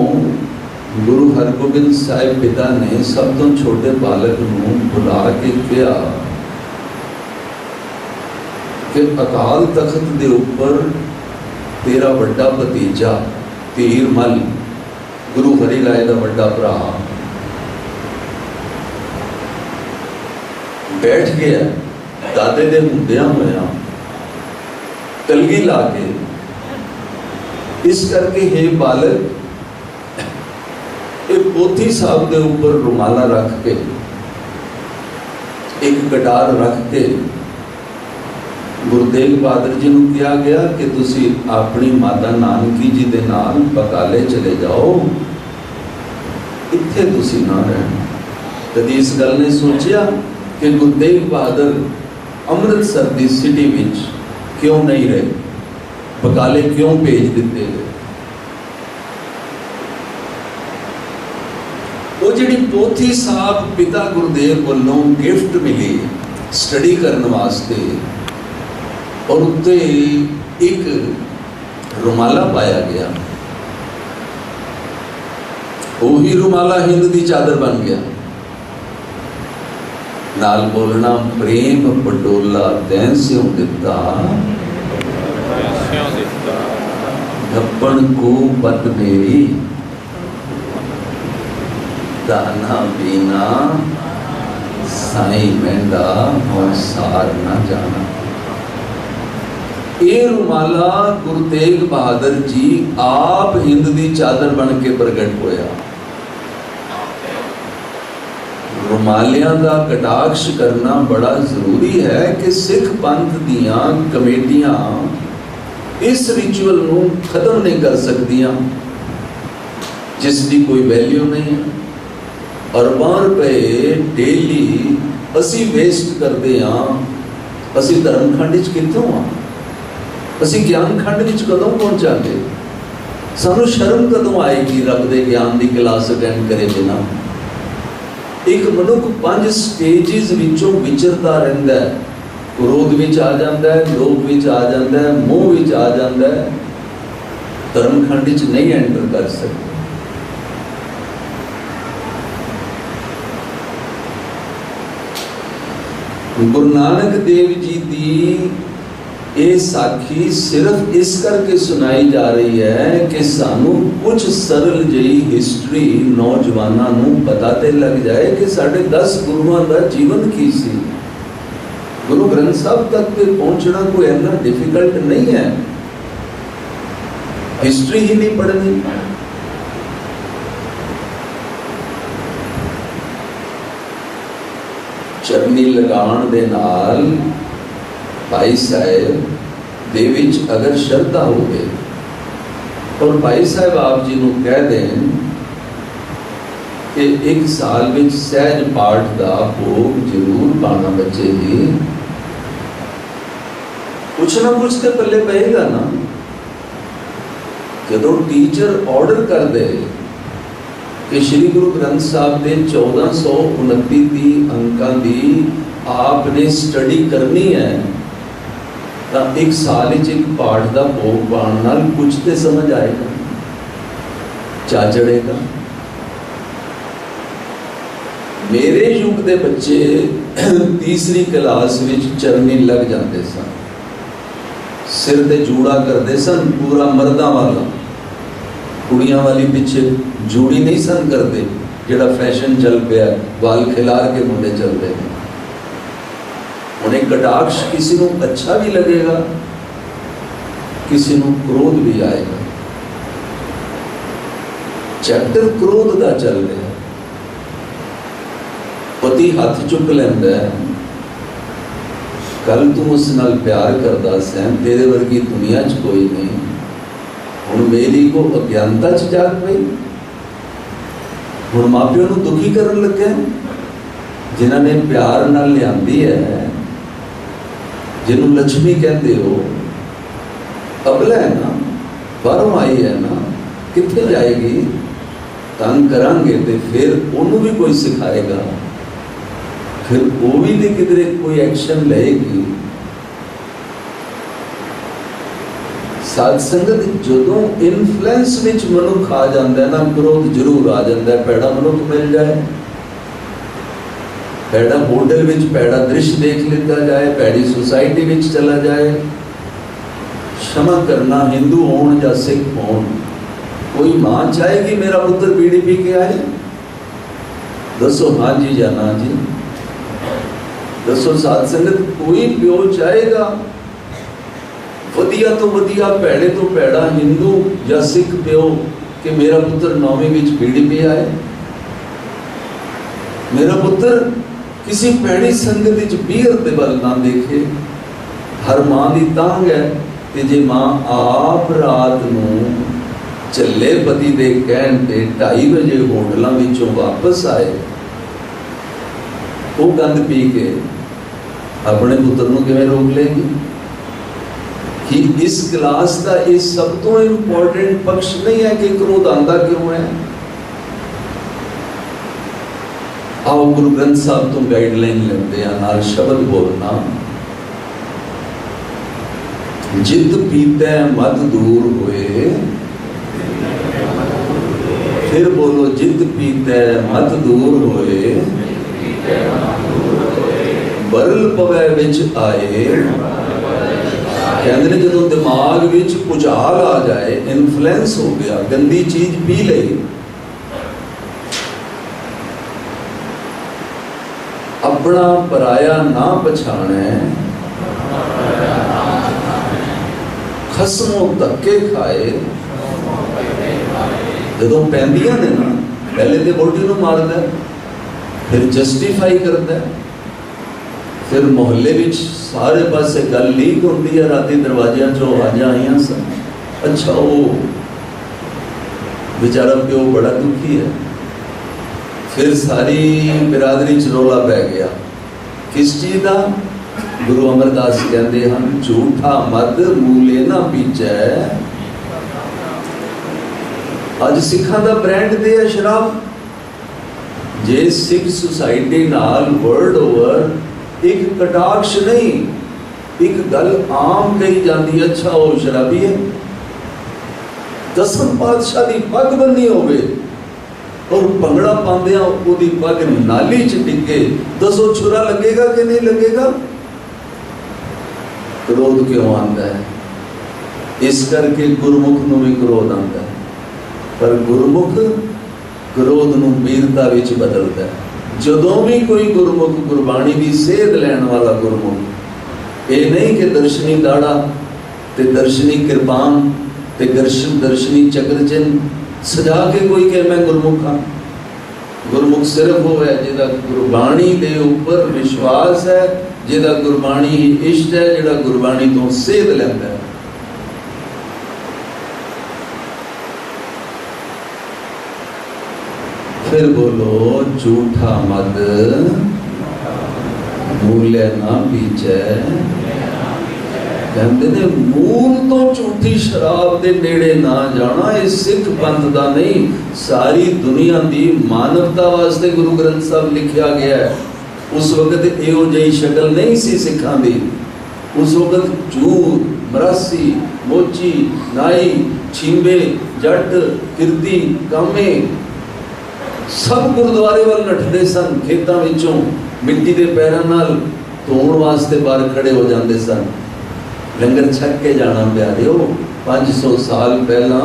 गुरु हरगोबिंद साहिब पिता ने सब तो छोटे बालक नूं बुला के कहा कि अकाल तख्त दे उपर तेरा बड़ा भतीजा धीरमल गुरु हरि राय का बड़ा भरा बैठ गया दादे दे हुंदियां होया कलगी ला के, इस करके हे बालक एक पोथी साहब के ऊपर रुमाला रख के एक कटार रख के गुरु तेग बहादुर जी को कहा गया कि तुसी अपनी माता नानकी जी के नाल बकाले चले जाओ, इत्थे तुसी ना रहना। कभी इस गल ने सोचा कि गुरु तेग बहादुर अमृतसर की सिटी विच क्यों नहीं रहे, बकाले क्यों भेज दिते गए? वो जी पोथी साहब पिता गुरुदेव वालों गिफ्ट मिली स्टडी करने वास्ते और उत्ते एक रुमाला पाया गया, वही रुमाला हिंद की चादर बन गया। नाल बोलना प्रेम पटोला तैंस्यों दिता धप्पण को पत मेरी दाना पीना साई मेंढा और सार ना जाना। ये रुमाला गुरु तेग बहादुर जी आप हिंद की चादर बन के प्रगट होया। रुमालियां का कटाक्ष करना बड़ा जरूरी है कि सिख पंथ दियां कमेटियां इस रिचुअल को खत्म नहीं कर सकदियां जिसकी कोई वैल्यू नहीं है। अरबां रुपए डेली असी वेस्ट करते हाँ, असी धर्मखंड कितों हाँ, असी ज्ञान खंड विच कदों पहुंचांगे? सानू शर्म कदों आएगी रब दे ज्ञान की क्लास अटेंड करे बिना? एक मनुख 5 स्टेजिस विचों विचरता रहिंदा है, क्रोध विच आ जाता है, लोभ विच आ जाता है, मोह विच आ जाता है, धर्मखंड विच नहीं एंटर कर सकते। गुरु नानक देव जी की ये साखी सिर्फ इस करके सुनाई जा रही है कि सानू कुछ सरल जी हिस्टरी नौजवानों को पता तो लग जाए कि साढ़े 10 गुरुओं का जीवन की सी। गुरु ग्रंथ साहब तक पे पहुंचना कोई इतना डिफिकल्ट नहीं है, हिस्ट्री ही नहीं पढ़नी। चरनी लगान दे नाल भाई साहब दे विच अगर श्रद्धा हो गए और भाई साहब आप जी को कह दें कि एक साल में सहज पाठ का भोग जरूर पाना बच्चे जी, कुछ ना कुछ तो पल्ले पएगा ना। जो टीचर ऑर्डर कर दे कि श्री गुरु ग्रंथ साहब के 1429 अंकों की आपने स्टडी करनी है, तो एक साल एक पाठ का भोग पाने नाल कुछ तो समझ आएगा, चा चढ़ेगा। मेरे युग के बच्चे तीसरी क्लास में चरनी लग जाते सन, सिर ते जूड़ा करते सन पूरा मर्दा वाला, कुड़ियां वाली पीछे जूड़ी नहीं सन करते जेड़ा फैशन चल पाया, बाल खिलार के मुंडे चलते हैं। उन्हें कटाक्ष किसी को अच्छा भी लगेगा, किसी को क्रोध भी आएगा। चैप्टर क्रोध का चल रहा है, पति हाथ चुक लेंदा है, कल तू उस नाल प्यार करता सैं, तेरे वर्गी दुनिया च कोई नहीं, हुण मेरी को अज्ञानता च जाग पई, हुण मापिओ नूं दुखी करन लगे जिन्हां ने प्यार नाल लियांदी है, जिन्हों लक्ष्मी कहते हो, अबला है ना, बाहरों आई है ना, कितने जाएगी? तंग करांगे तो फिर उन्होंने भी कोई सिखाएगा, फिर वो भी तो किधरे कोई एक्शन लेगी। साध संगत जदों इन्फ्लुएंस विच मनुख आ जाता है ना, क्रोध जरूर आ जाता है। पैड़ा मनुख मिल जाए, पैड़ा होटल विच पैड़ा दृश्य देख लेता जाए, पैड़ी सोसाइटी विच चला जाए, क्षमा करना हिंदू होण या सिख होण, कोई मां चाहेगी मेरा पुत्र बीड़ी पी के आए? दसो हाँ जी या ना जी? दसो साध संगत कोई प्यो चाहेगा वधिया तो वधिया भैड़े तो भैड़ा हिंदू या सिख प्यो कि मेरा पुत्र 9वीं विच बीड़ी पी आए? मेरा पुत्र किसी भैड़ी संगत विच बीयर दे वल ना देखे। हर मां दी तांग है कि जे मां आप रात नूं चले पति दे कहण ते 2:30 बजे होटलों विचों वापस आए, वो गंद पी के अपने पुत्र नूं किवें रोक लेगी? कि इस क्लास का ये सब तो इंपॉर्टेंट पक्ष नहीं है कि क्रोध आंदा क्यों है। आओ गुरु ग्रंथ साहब तो गाइडलाइन लेते हैं, नाल शब्द बोलना, जित पीते मत दूर हुए। फिर बोलो, जित पीते मत दूर होए, बरल पवै विच आए। कहते हैं जो दिमाग विच भुचाल आ जाए, इन्फ्लुएंस हो गया, गंदी चीज पी ली, अपना पराया ना पछाणे, खसमों धक्के खाए। जो पैंदियां ने ना, पहले तो बोटी नूं मारदा, फिर जस्टिफाई करता, फिर मोहल्ले विच सारे पासे गल लीक होती है, राती दरवाजियां चो आवाज़ां आईयां सन। अच्छा, वो बेचारा प्यो बड़ा दुखी है। फिर सारी बिरादरी च रौला पै गया, किस चीज़ का? गुरु अमरदास कहते हैं, झूठा मद मूले ना पीछे। अज सिखां दा ब्रांड ते है शराब। जे सिख सोसाइटी नाल वर्ल्ड ओवर एक कटाक्ष नहीं, एक गल आम कही जाती है, अच्छा वो शराबी है। 10वें पातशाह की पग बनी होवे और भंगड़ा पांदियां ओदी पग नाली च डिगे, दसो छुरा लगेगा कि नहीं लगेगा? क्रोध क्यों आता है? इस करके गुरमुख नूं भी क्रोध आता है, पर गुरमुख क्रोध नूं वीरता विच बदलता है। जदों भी कोई गुरमुख गुरबाणी की सेध लैण वाला गुरमुख, ये नहीं कि दर्शनी दाड़ा ते दर्शनी कृपान ते दर्शनी चक्र चिन्ह सजा के कोई कहे मैं गुरमुख हाँ। गुरमुख सिर्फ वो है जिहदा गुरबाणी दे उपर विश्वास है, जिहदा गुरबाणी ही इष्ट है, जिहड़ा गुरबाणी तो सेध लैंदा है। फिर बोलो, झूठा मद मूल्य ना पीछे। कहते ने मूल तो झूठी शराब के नेड़े ना जाना। ये सिख पंथ का नहीं, सारी दुनिया की मानवता वास्ते गुरु ग्रंथ साहब लिखा गया है। उस वक्त इहो जी शक्ल नहीं सी सिखां दी। उस वक्त जूर, मरासी, मोची, नाई, छींबे, जट, किरती, कामे सब गुरुद्वारे वाल नठदे सन। खेतों विचों मिट्टी के पैरों नाल धोण वास्ते बाहर खड़े हो जाते सन। लंगर छक के जाना प्यारिओ। 500 साल पहला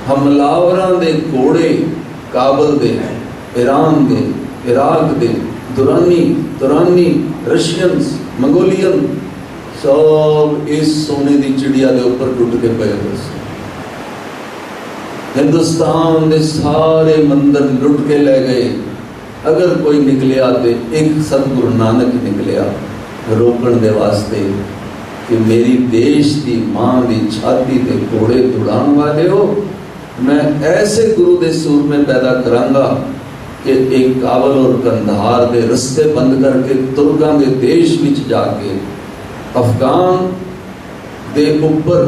हमलावरां दे घोड़े काबल दे, ईरान दे, इराक दे, दुरानी, रशियंस, मंगोलियन सब इस सोने की चिड़िया के ऊपर टुट के पे। हिंदुस्तान के सारे मंदिर लुट के ले गए। अगर कोई निकलिया तो एक सतगुरु नानक निकलिया रोकण दे वास्ते कि मेरी देश की मां की छाती ते घोड़े दौड़ाने वाले हो, मैं ऐसे गुरु के सूर में पैदा करांगा कि एक काबल और कंधार के रस्ते बंद करके तुर्कां के देश में जाके अफगान दे ऊपर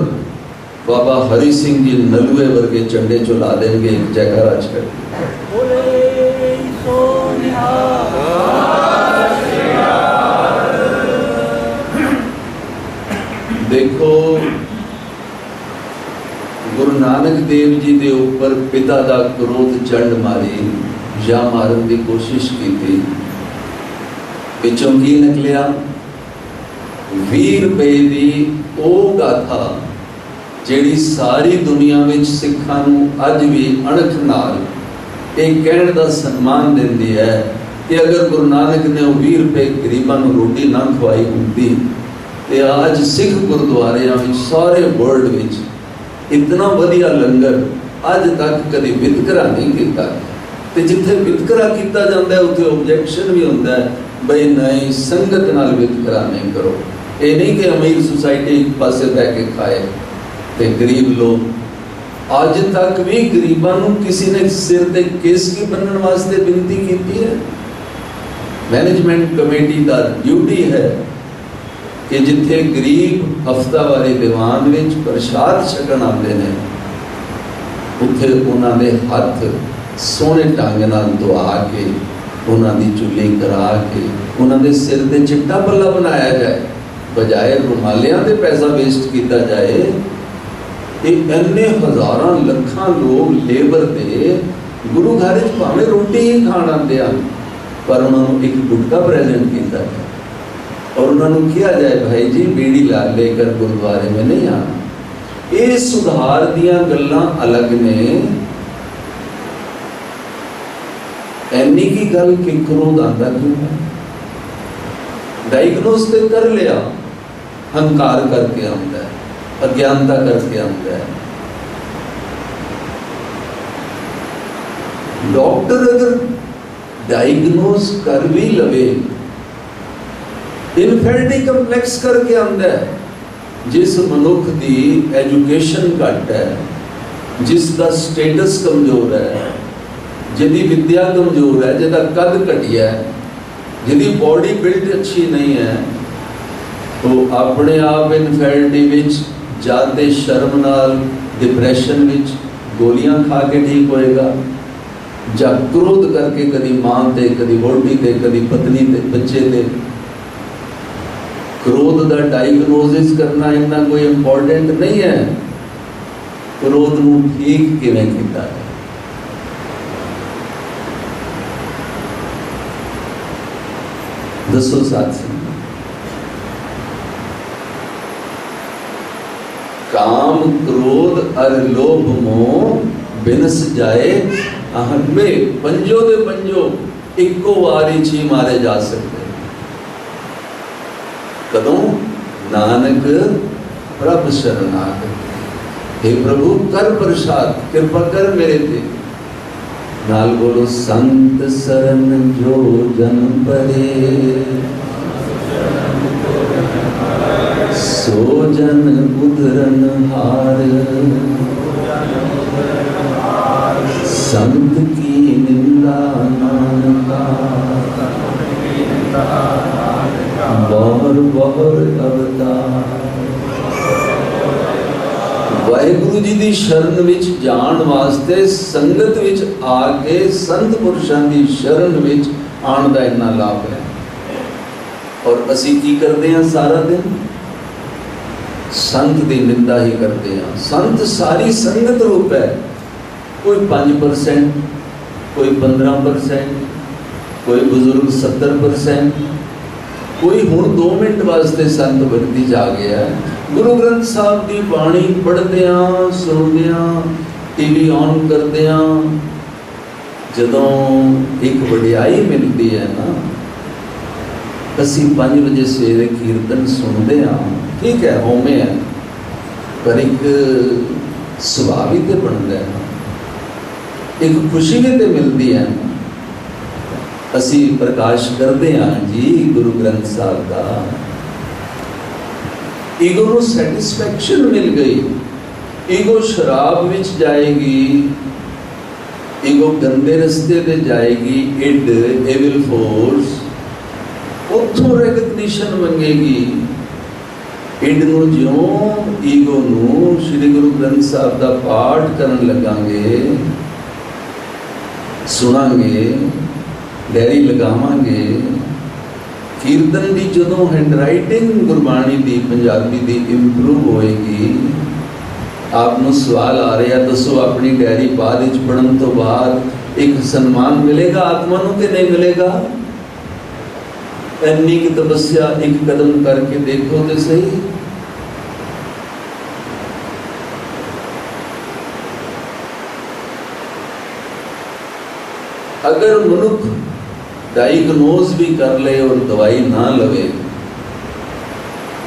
बाबा हरि सिंह जी नलुए वर्गे झंडे चला देंगे। एक जयकारा छड़ देखो गुरु नानक देव जी के ऊपर पिता का क्रोध चंड मारी या मारन की कोशिश की थी। पिछों की निकलिया 20 रुपए की वो गाथा जिहड़ी सारी दुनिया में सिखां नूं अज भी अणख नाल एक कहण दा सन्मान दिंदी है कि अगर गुरु नानक ने 20 रुपए गरीबां नूं रोटी ना खवाई हुंदी ते आज सिख गुरुद्वारियां विच सारे वर्ल्ड विच इतना वधिया लंगर अज तक कभी वितकरा नहीं किया। तो जिथे वितकरा किया जाता है उत्थे ऑब्जेक्शन भी होता है, बई नहीं संगत नाल वितकरा नहीं करो। ये नहीं कि अमीर सुसाइटी एक पासे बह के खाए तो गरीब लोग, अज तक भी गरीबों को किसी ने सिर ते केस की बनने वास्ते विनती की है। मैनेजमेंट कमेटी का ड्यूटी है कि जिथे गरीब हफ्तावारी दीवान में प्रसाद छकन आते हैं उत्थे उन्होंने हाथ सोहने ढंग नाल धुआ के उन्होंने चुल्ली करा के उन्होंने सिर ते चिट्टा पल्ला बनाया जाए, बजाय रुमालियां ते पैसा वेस्ट किया जाए। इन्ने हज़ारां लखां लोग लेबर दे गुरु घर भावें रोटी ही खाण आते हैं पर उन्होंने एक गुटका प्रेजेंट किया जाए और उन्होंने किया जाए भाई जी बीड़ी ला लेकर गुरुद्वारे में नहीं आना। ये सुधार दियां गल्लां अलग ने, एनी की गल कि क्रोध आंदा क्यों है? डायग्नोस तो कर लिया, हंकार करके आंदा है, अज्ञानता करके आंदा है। डॉक्टर अगर डायग्नोस कर भी लवे इनफेरिटी कंप्लेक्स करके आंदा है। जिस मनुख की एजुकेशन घट है, जिसका स्टेटस कमजोर है, जिहदी विद्या कमजोर है, जिहदा कद घटिया है, जिहदी बॉडी बिल्ड अच्छी नहीं है, तो अपने आप इनफेरिटी विच जाते शर्म नाल डिप्रैशन विच गोलियां खा के ठीक होएगा, जा क्रोध करके कभी मां ते कभी वोटी ते कभी पत्नी ते बच्चे ते। क्रोध का डायग्नोसिस करना इतना कोई इंपॉर्टेंट नहीं है। क्रोध को ठीक किवें कीता है? दसो साथी। काम क्रोध और लोभ मोह बिनस जाए अहमे पंजो दे पंजो इको वारी छी मारे जा सकते। कदों? नानक प्रभ शरणागत। हे प्रभु कर प्रसाद, कृपा कर मेरे ते। नाल बोलो संत शरण जो जन परे, सो जन उधरन हार। संत की निंदा नानका, बहुर बहुर अवतार। वाहिगुरु जी की शरण विच जाण वास्ते संगत विच आके संत पुरुषों की शरण विच आण दा इन्ना लाभ है। और असी की करते हैं? सारा दिन संत की निंदा ही करते हैं। संत सारी संगत रूप है। कोई 5%, कोई 15%, कोई बुजुर्ग 70%, कोई हुण 2 मिनट वास्ते संत बनती जा गया है। गुरु ग्रंथ साहब की बाणी पढ़दे सुनदे टीवी ऑन करदे जदों एक वडियाई मिलती है ना, असी 5 बजे सवेरे कीर्तन सुनते ठीक है होमे है, पर एक सुभाव ही तो बनता है, एक खुशी भी तो मिलती है। असी प्रकाश करते हैं जी गुरु ग्रंथ साहब का। ईगो को सैटिस्फैक्शन मिल गई। ईगो शराब विच जाएगी, ईगो गंदे रस्ते पे जाएगी, इड एविल फोर्स उतों रिकग्निशन मंगेगी। इड नूं ज्यों ईगो नूं श्री गुरु ग्रंथ साहब का पाठ करन लगांगे, सुनांगे, डायरी लगावांगे, कीर्तन की जदों हैंडराइटिंग गुरबाणी की पंजाबी की इंप्रूव होएगी, आपनों सवाल आ रहा दसो अपनी डायरी बाद पढ़न तो बाद एक सन्मान मिलेगा आत्मा नूं कि नहीं मिलेगा? इन्नी की तपस्या एक कदम करके देखो तो सही। अगर मनुख डायग्नोज भी कर ले और दवाई ना लवे,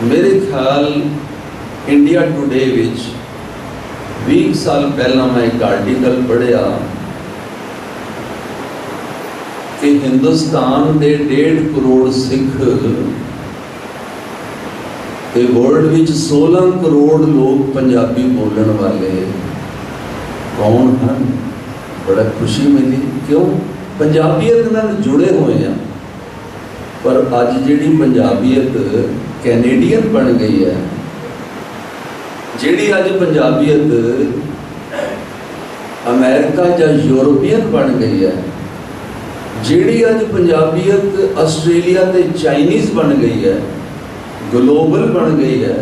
मेरे ख्याल इंडिया टुडे विच 20 साल पहला मैं एक आर्टिकल पढ़िया कि हिंदुस्तान के 1.5 करोड़ सिख ते वर्ल्ड विच 16 करोड़ लोग पंजाबी बोलने वाले कौन हैं? बड़ा खुशी मिली। क्यों? पंजाबीयत नाल जुड़े हुए हैं। पर अज जिहड़ी पंजाबीयत कैनेडियन बन गई है, जिहड़ी अज पंजाबीयत अमेरिका या यूरोपियन बन गई है, जिहड़ी अज पंजाबीयत आस्ट्रेलिया ते चाइनीज़ बन गई है, ग्लोबल बन गई है,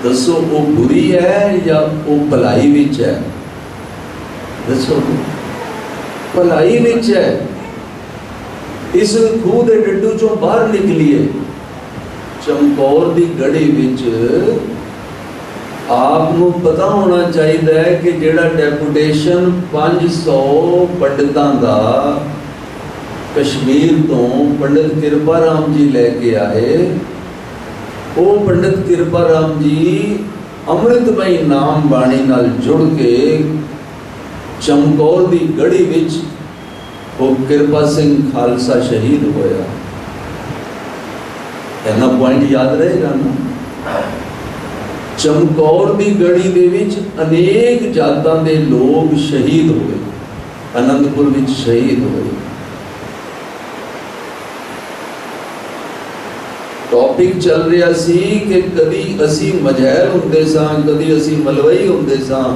दसो वो बुरी है या वो भलाई विच है? दसो भलाई विच है। इस खूह के डड्डू चों बाहर निकलीए, चमकौर की गढ़ी विच आपनों पता होना चाहिए कि जिहड़ा डेपुटेशन 500 पंडितां दा कश्मीर तो पंडित कृपा राम जी लैके आए, वो पंडित कृपा राम जी अमृतमई नाम बाणी नाल जुड़ के चमकौर की गढ़ी विच वो कृपा सिंह खालसा शहीद होया। इन्ना पॉइंट याद रहेगा ना? चमकौर की गढ़ी दे विच अनेक जातां दे लोग शहीद हुए, आनंदपुर विच शहीद हुए। टॉपिक चल रहा सी कि कदी असी मजहल हुंदे सां, कदी असी मलवई हुंदे सां,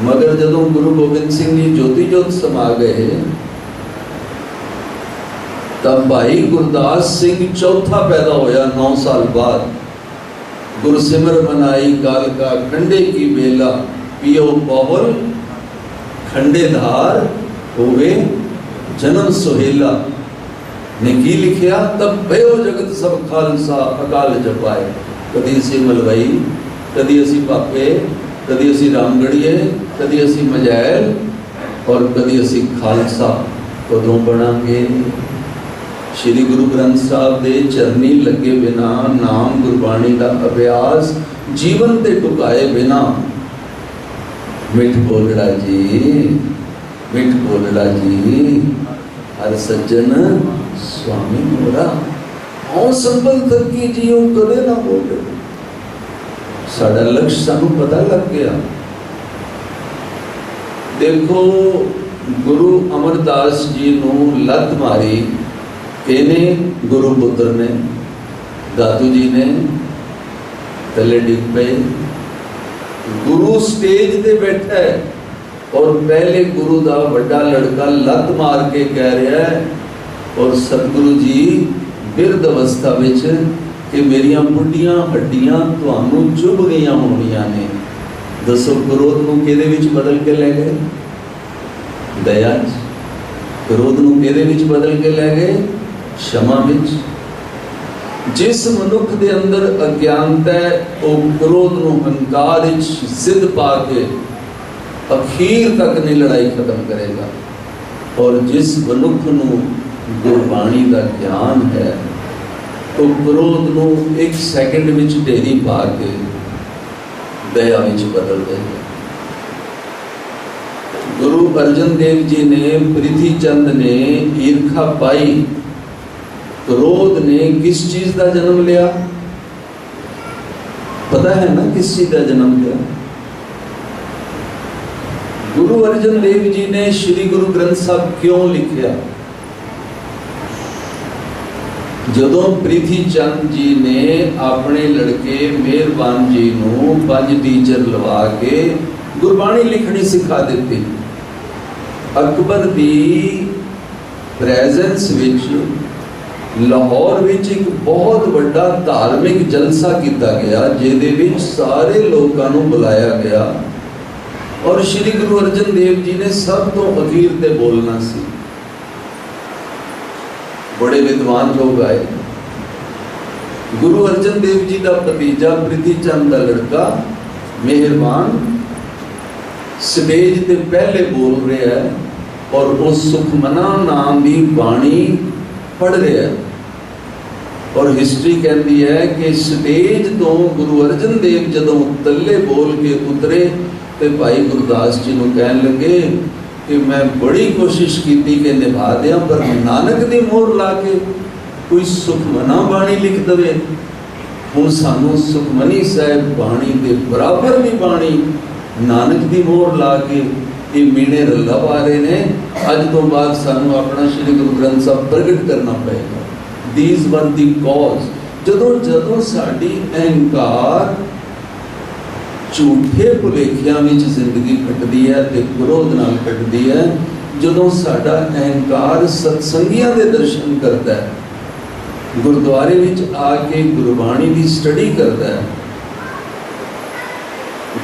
मगर जदों गुरु गोबिंद सिंह जी ज्योति जोत समा गए तब भाई गुरदास सिंह चौथा पैदा होया 9 साल बाद। गुरसिमर मनाई कालका खंडे की बेला, पियो पौल खंडे धार होवे जन्म सुहेला। ने की लिखिया? तब भयो जगत सब खालसा अकाल जपाए। कदी असी मलवई, कदी असी पापे, कदी असी रामगढ़िए, कदी असी मजैल और कदी असी खालसा। कदों बनांगे? श्री गुरु ग्रंथ साहब के चरनी लगे बिना, नाम गुरबाणी का अभ्यास जीवन ते टुकाए बिना। मिठ बोलड़ा जी, मिठ बोलड़ा जी, हर सज्जन स्वामी मोरा। औ संबल थकी जियो कदे ना बोले। साडा लक्ष्य सानू पता लग गया। देखो गुरु अमरदास जी नू लत मारी किने? गुरु पुत्र ने, दादू जी ने थले डिग पे। गुरु स्टेज पे बैठा है और पहले गुरु दा बड़ा लड़का लत मार के कह रहा है, और सतगुरु जी बिरध अवस्था विच कि मेरिया बुढ़िया हड्डियां तुहानू चुभ गई होनिया ने। दसो क्रोध नू किहदे विच बदल के ले गए? दया। क्रोध नू किहदे विच बदल के ले गए? क्षमा विच। जिस मनुख दे अंदर अज्ञानता है वो क्रोध नू हंकार विच सिद्ध पा के अखीर तक नहीं लड़ाई खत्म करेगा। और जिस मनुख नू गुरबाणी का ज्ञान है तो क्रोध नू 1 सेकंड विच ढेरी पा के दया विच बदल देगा। गुरु अर्जन देव जी ने, पृथ्वी चंद ने ईर्खा पाई, क्रोध ने किस चीज का जन्म लिया? पता है ना किस चीज का जन्म लिया? गुरु अर्जन देव जी ने श्री गुरु ग्रंथ साहब क्यों लिखा? ਜਦੋਂ ਪ੍ਰਿਥੀ ਚੰਦ ਜੀ ਨੇ ਆਪਣੇ ਲੜਕੇ ਮਿਹਰਬਾਨ ਜੀ ਨੂੰ 5 ਟੀਚਰ ਲਵਾ ਕੇ ਗੁਰਬਾਣੀ ਲਿਖਣੀ ਸਿਖਾ ਦਿੱਤੀ, ਅਕਬਰ ਦੀ ਪ੍ਰੈਜ਼ੈਂਸ ਵਿੱਚ ਲਾਹੌਰ ਵਿੱਚ ਇੱਕ ਬਹੁਤ ਵੱਡਾ ਧਾਰਮਿਕ ਜਲਸਾ ਕੀਤਾ ਗਿਆ, ਜਿਹਦੇ ਵਿੱਚ ਸਾਰੇ ਲੋਕਾਂ ਨੂੰ ਬੁਲਾਇਆ ਗਿਆ ਔਰ ਸ਼੍ਰੀ ਗੁਰੂ ਅਰਜਨ ਦੇਵ ਜੀ ਨੇ ਸਭ ਤੋਂ ਅਖੀਰ ਤੇ ਬੋਲਣਾ ਸੀ। बड़े विद्वान लोग आए। गुरु अर्जन देव जी का भतीजा प्रिथी चंद का लड़का मेहरबान स्टेज ते पहले बोल रहा है और वो सुखमना नाम की बाणी पढ़ रहा है और हिस्ट्री कहती है कि स्टेज तो गुरु अर्जन देव जदों तले बोल के उतरे तो भाई गुरदास जी को कह लगे कि मैं बड़ी कोशिश की कि निभा दिया, पर नानक की मोहर ला के कोई सुखमना बाणी लिख दे। हुण सानू सुखमनी साहिब बाणी के बराबर भी बाणी नानक की मोहर ला के ये मीणे रला पा रहे ने। अज तो बाद सानू अपना श्री गुरु ग्रंथ साहब प्रगट करना पड़ेगा। These were the cause. जदों जदों साडी अहंकार झूठे भुलेखियां विच जिंदगी कटदी है ते क्रोध नाल कटदी है, जदों साडा अहंकार सत्संगियां दे दर्शन करता है, गुरुद्वारे विच आके गुरबाणी की स्टडी करता है,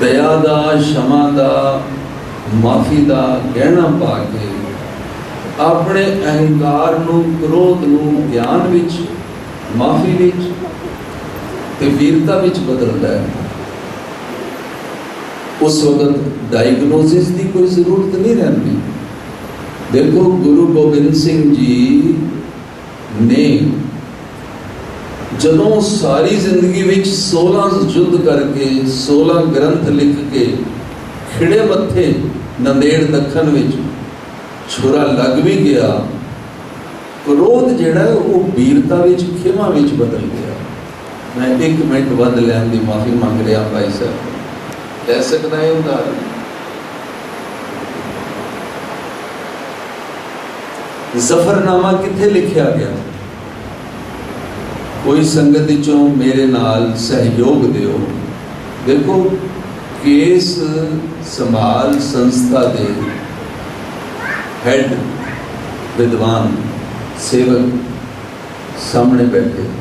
दया दा क्षमा दा माफ़ी दा गहना पा के अपने अहंकार नूं क्रोध नूं ज्ञान विच माफ़ी विच ते वीरता विच बदलता है, उस वक्त डायग्नोसिस की कोई जरूरत नहीं रहती। देखो गुरु गोबिंद सिंह जी ने जदों सारी जिंदगी विच 16 युद्ध करके 16 ग्रंथ लिख के खिड़े मत्थे नंदेड़ दखन विच छुरा लग भी गया, क्रोध जिहड़ा वो वीरता विच खिमा विच बदल गया। मैं 1 मिनट वध लैण दी माफ़ी मंग रहा भाई साहब, ले सकता है उदाहरण। जफरनामा किथे लिखा गया? कोई संगत चों मेरे नाल सहयोग दियो। देखो केस संभाल संस्था दे हेड विद्वान सेवक सामने बैठे,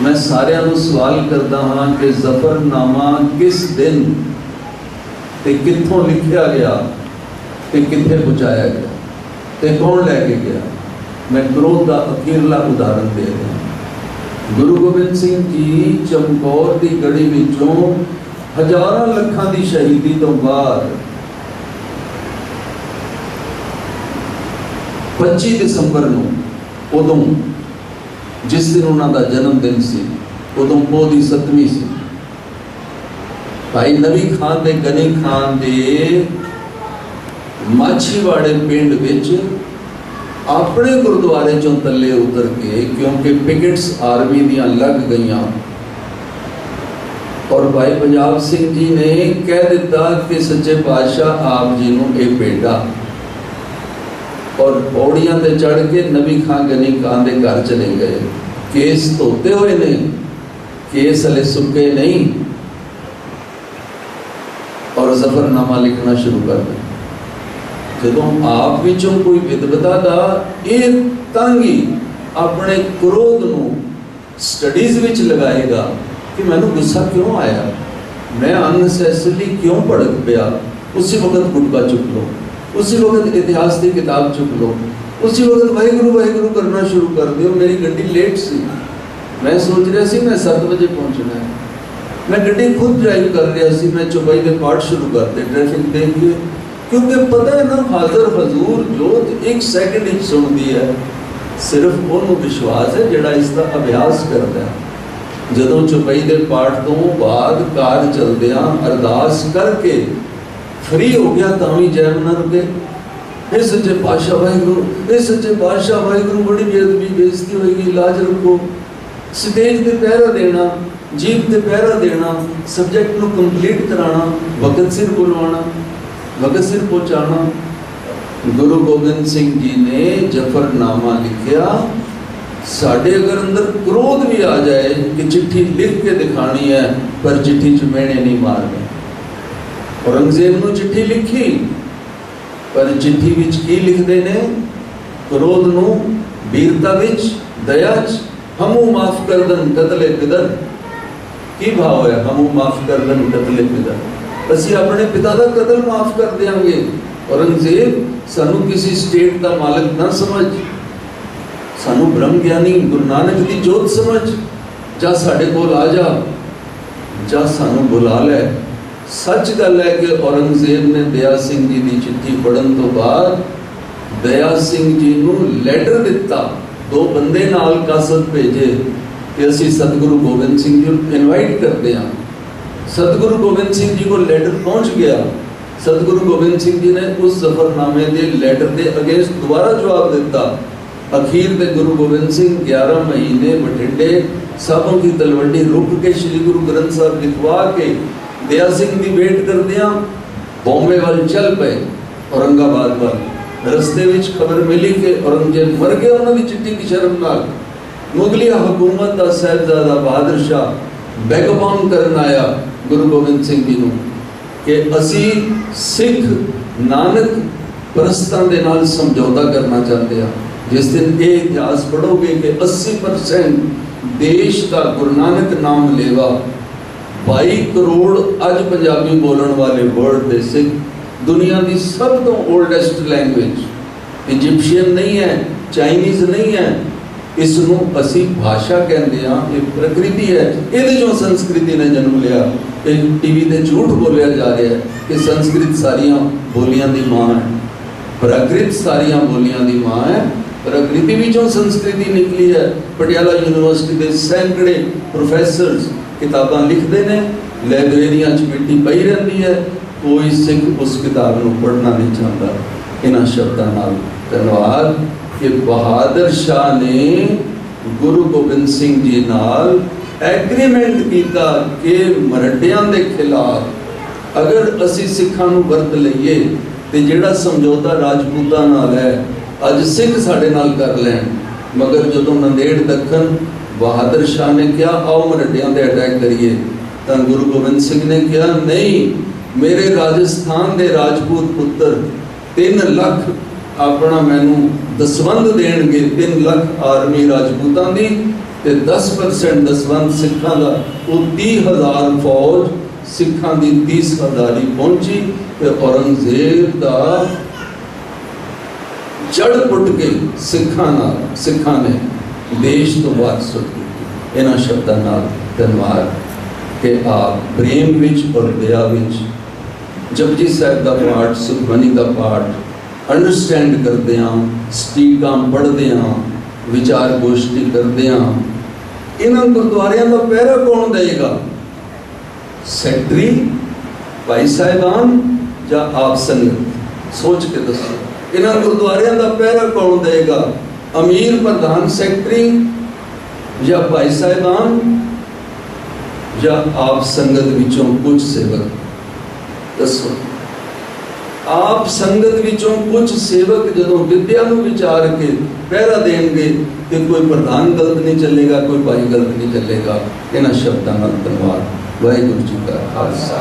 मैं सारिਆਂ ਨੂੰ सवाल करता हाँ कि जफरनामा किस दिन ते कित्थों लिखा गया ते कित्थे पहुँचाया गया ते कौन लैके गया? मैं क्रोध का अखीरला उदाहरण दे रहा। गुरु गोबिंद सिंह जी चमकौर की गढ़ी विचों हजारों लखां की शहीदी तो बाद 25 दिसंबर नूं उदों जिस दिन उन्होंने जन्मदिन से उदों पो की 7वीं सी, भाई नवी खान ते गनी खान दे माछीवाड़े पिंड विच अपने गुरुद्वारे चों तले उतर के, क्योंकि पिकेट्स आर्मी दियां लग गईयां और भाई पंजाब सिंह जी ने कह दिता कि सच्चे पातशाह आप जी नूं ये भेटा, और पौड़ियां ते चढ़ के नबी खान गनी खान के घर चले गए। केस धोते हुए ने, केस हले सुके नहीं, और जफरनामा लिखना शुरू कर दिया। जदों आप विचों कोई विद्वता का ये तंगी अपने क्रोध नूं स्टडीज विच लगाएगा कि मैनू गुस्सा क्यों आया, मैं अननेसेसरली क्यों भड़क पिया, उसी वक्त गुटका चुक लो, उसी वक्त इतिहास की किताब चुक लो, उसी वक्त वाहिगुरु करना शुरू कर दियो। मेरी गड्डी लेट सी, मैं सोच रहा सी मैं 7 बजे पहुंचना है, मैं गड्डी खुद ड्राइव कर रहा सी, मैं चौपाई के पाठ शुरू करते ट्रैफिक देख के, क्योंकि पता है ना हाजर हजूर जोत 1 सेकंड ही सुनती है, सिर्फ उन्होंने विश्वास है जिहड़ा इसका अभ्यास करता है। जदों चौपाई के पाठ तो बाद कार चलदियां अरदास करके फ्री हो गया तो भी जैम ना रुके, हे सच्चे पातशाह वाहिगुरु, हे सच्चे पातशाह वाहिगुरु, बड़ी बेअदबी बेइज्जती होगी, लाज रखो। स्टेज पे पहरा देना, जीप पे पहरा देना, सब्जेक्ट को कंप्लीट कराना, वक्त सिर बुलवाना, वक्त सिर पहुँचाना, गुरु गोबिंद सिंह जी ने जफरनामा लिखिया। साढ़े अगर अंदर क्रोध भी आ जाए कि चिट्ठी लिख के दिखानी है, पर चिट्ठी च मेहने नहीं मारने। औरंगजेब नूं चिट्ठी लिखी, पर चिट्ठी विच की लिखते ने? क्रोध नूं वीरता विच, दया च, हमू माफ कर दन कतले पिदर। की भाव है हमू माफ कर दन कतले पिदर? असी अपने पिता का कतल माफ कर देंगे। औरंगजेब सानू किसी स्टेट का मालिक ना समझ, सानू ब्रह्म ज्ञानी गुरु नानक की जोत समझ। जा साडे कोल आ जा, जा सानू बुला लै। सच गल है कि औरंगजेब ने दया सिंह जी की चिट्ठी पढ़न तो बाद दया सिंह जी नू लैटर दिता, दो बंदे नाल कासत भेजे कि असी सतगुरु गोबिंद सिंह जी को इनवाइट करते हैं। सतगुरु गोबिंद सिंह जी को लेटर पहुंच गया। सतगुरु गोबिंद सिंह जी ने उस जफरनामे के लेटर के अगेंस्ट दोबारा जवाब दिता। अखीर ते गुरु गोबिंद सिंह 11 महीने बठिंडे साबों की तलवंडी रुक के श्री गुरु ग्रंथ साहब लिखवा के दया सिंह की वेट करदियां बॉम्बे वाल चल पे, औरंगाबाद वाल। रस्ते विच खबर मिली कि औरंगजेब मर गया उन्होंने चिट्ठी की शर्म नाल। मुगलिया हुकूमत का साहिबजादा बहादुर शाह बैकबाउंड करन आया गुरु गोबिंद सिंह जी नूं कि असी सिख नानक परस्तां दे नाल समझौता करना चाहते हैं। जिस दिन ये इतिहास पढ़ोगे कि 80% देश का गुरु नानक नाम लेवा, 22 करोड़ अज पंजाबी बोलने वाले वर्ल्ड दे सिख, दुनिया की सब तो ओल्डेस्ट लैंग्वेज इजिप्शियन नहीं है, चाइनीज़ नहीं है, इसनों असी भाषा कहते हैं। ये प्रकृति है, ये संस्कृति ने जन्म लिया। टीवी ते झूठ बोलिया जा रहा है कि संस्कृत सारिया बोलियां की माँ है, प्राकृत सारिया बोलियां की माँ है। प्रकृति विचों संस्कृति निकली है। पटियाला यूनिवर्सिटी के सैकड़े प्रोफैसर्स किताबां लिखते हैं, लाइब्रेरियां च मिट्टी पई रही है, कोई सिख उस किताब को पढ़ना नहीं चाहता। इन्हां शब्दों नाल धन्यवाद कि बहादुर शाह ने गुरु गोबिंद सिंह जी नाल एग्रीमेंट किया कि मरड्डियां के खिलाफ अगर असी सिखां नूं वरत लईए तो जिहड़ा समझौता राजपूतां नाल है अज सिख साडे नाल कर लैण। मगर जदों नंदेड़ दखन बहादुर शाह ने कहा आओ मरड्डियां ते अटैक करिए, तो गुरु गोबिंद सिंह ने कहा नहीं, मेरे राजस्थान के राजपूत पुत्र 3 लाख अपना मैनू दसवंध देणगे, 3 लाख आर्मी राजपूतां दी ते 10% दसवंध सिखां दा। वो 30,000 फौज सिखां दी 30,000 ही पहुंची ते औरंगजेब दा जड़ पुट के सिखां ने देश तो बात सुट दी। इन्हां शब्दां नाल धन्यवाद कि आप प्रेम विच और दया विच जपजी साहिब का पाठ, सुखमनी का पाठ अंडरस्टैंड करते हैं, स्टीकां पढ़ते हैं, विचार गोष्ठी करते हैं। इन्हां गुरुद्वारियां का पहरा कौन देगा? सैकटरी, भाई साहिबान या आप संगत? सोच के दसो, इन्हां गुरुद्वारियां का पहरा कौन देगा? अमीर प्रधान सैकटरी या भाई साहिबान या आप संगत विचों कुछ सेवक? दसो। आप संगत विचों कुछ सेवक जदों विद्या नूं विचार के पहरा देंगे तो कोई प्रधान गलत नहीं चलेगा, कोई भाई गलत नहीं चलेगा। इन्हां शब्दां नाल धन्यवाद। वाहिगुरू जी का खालसा।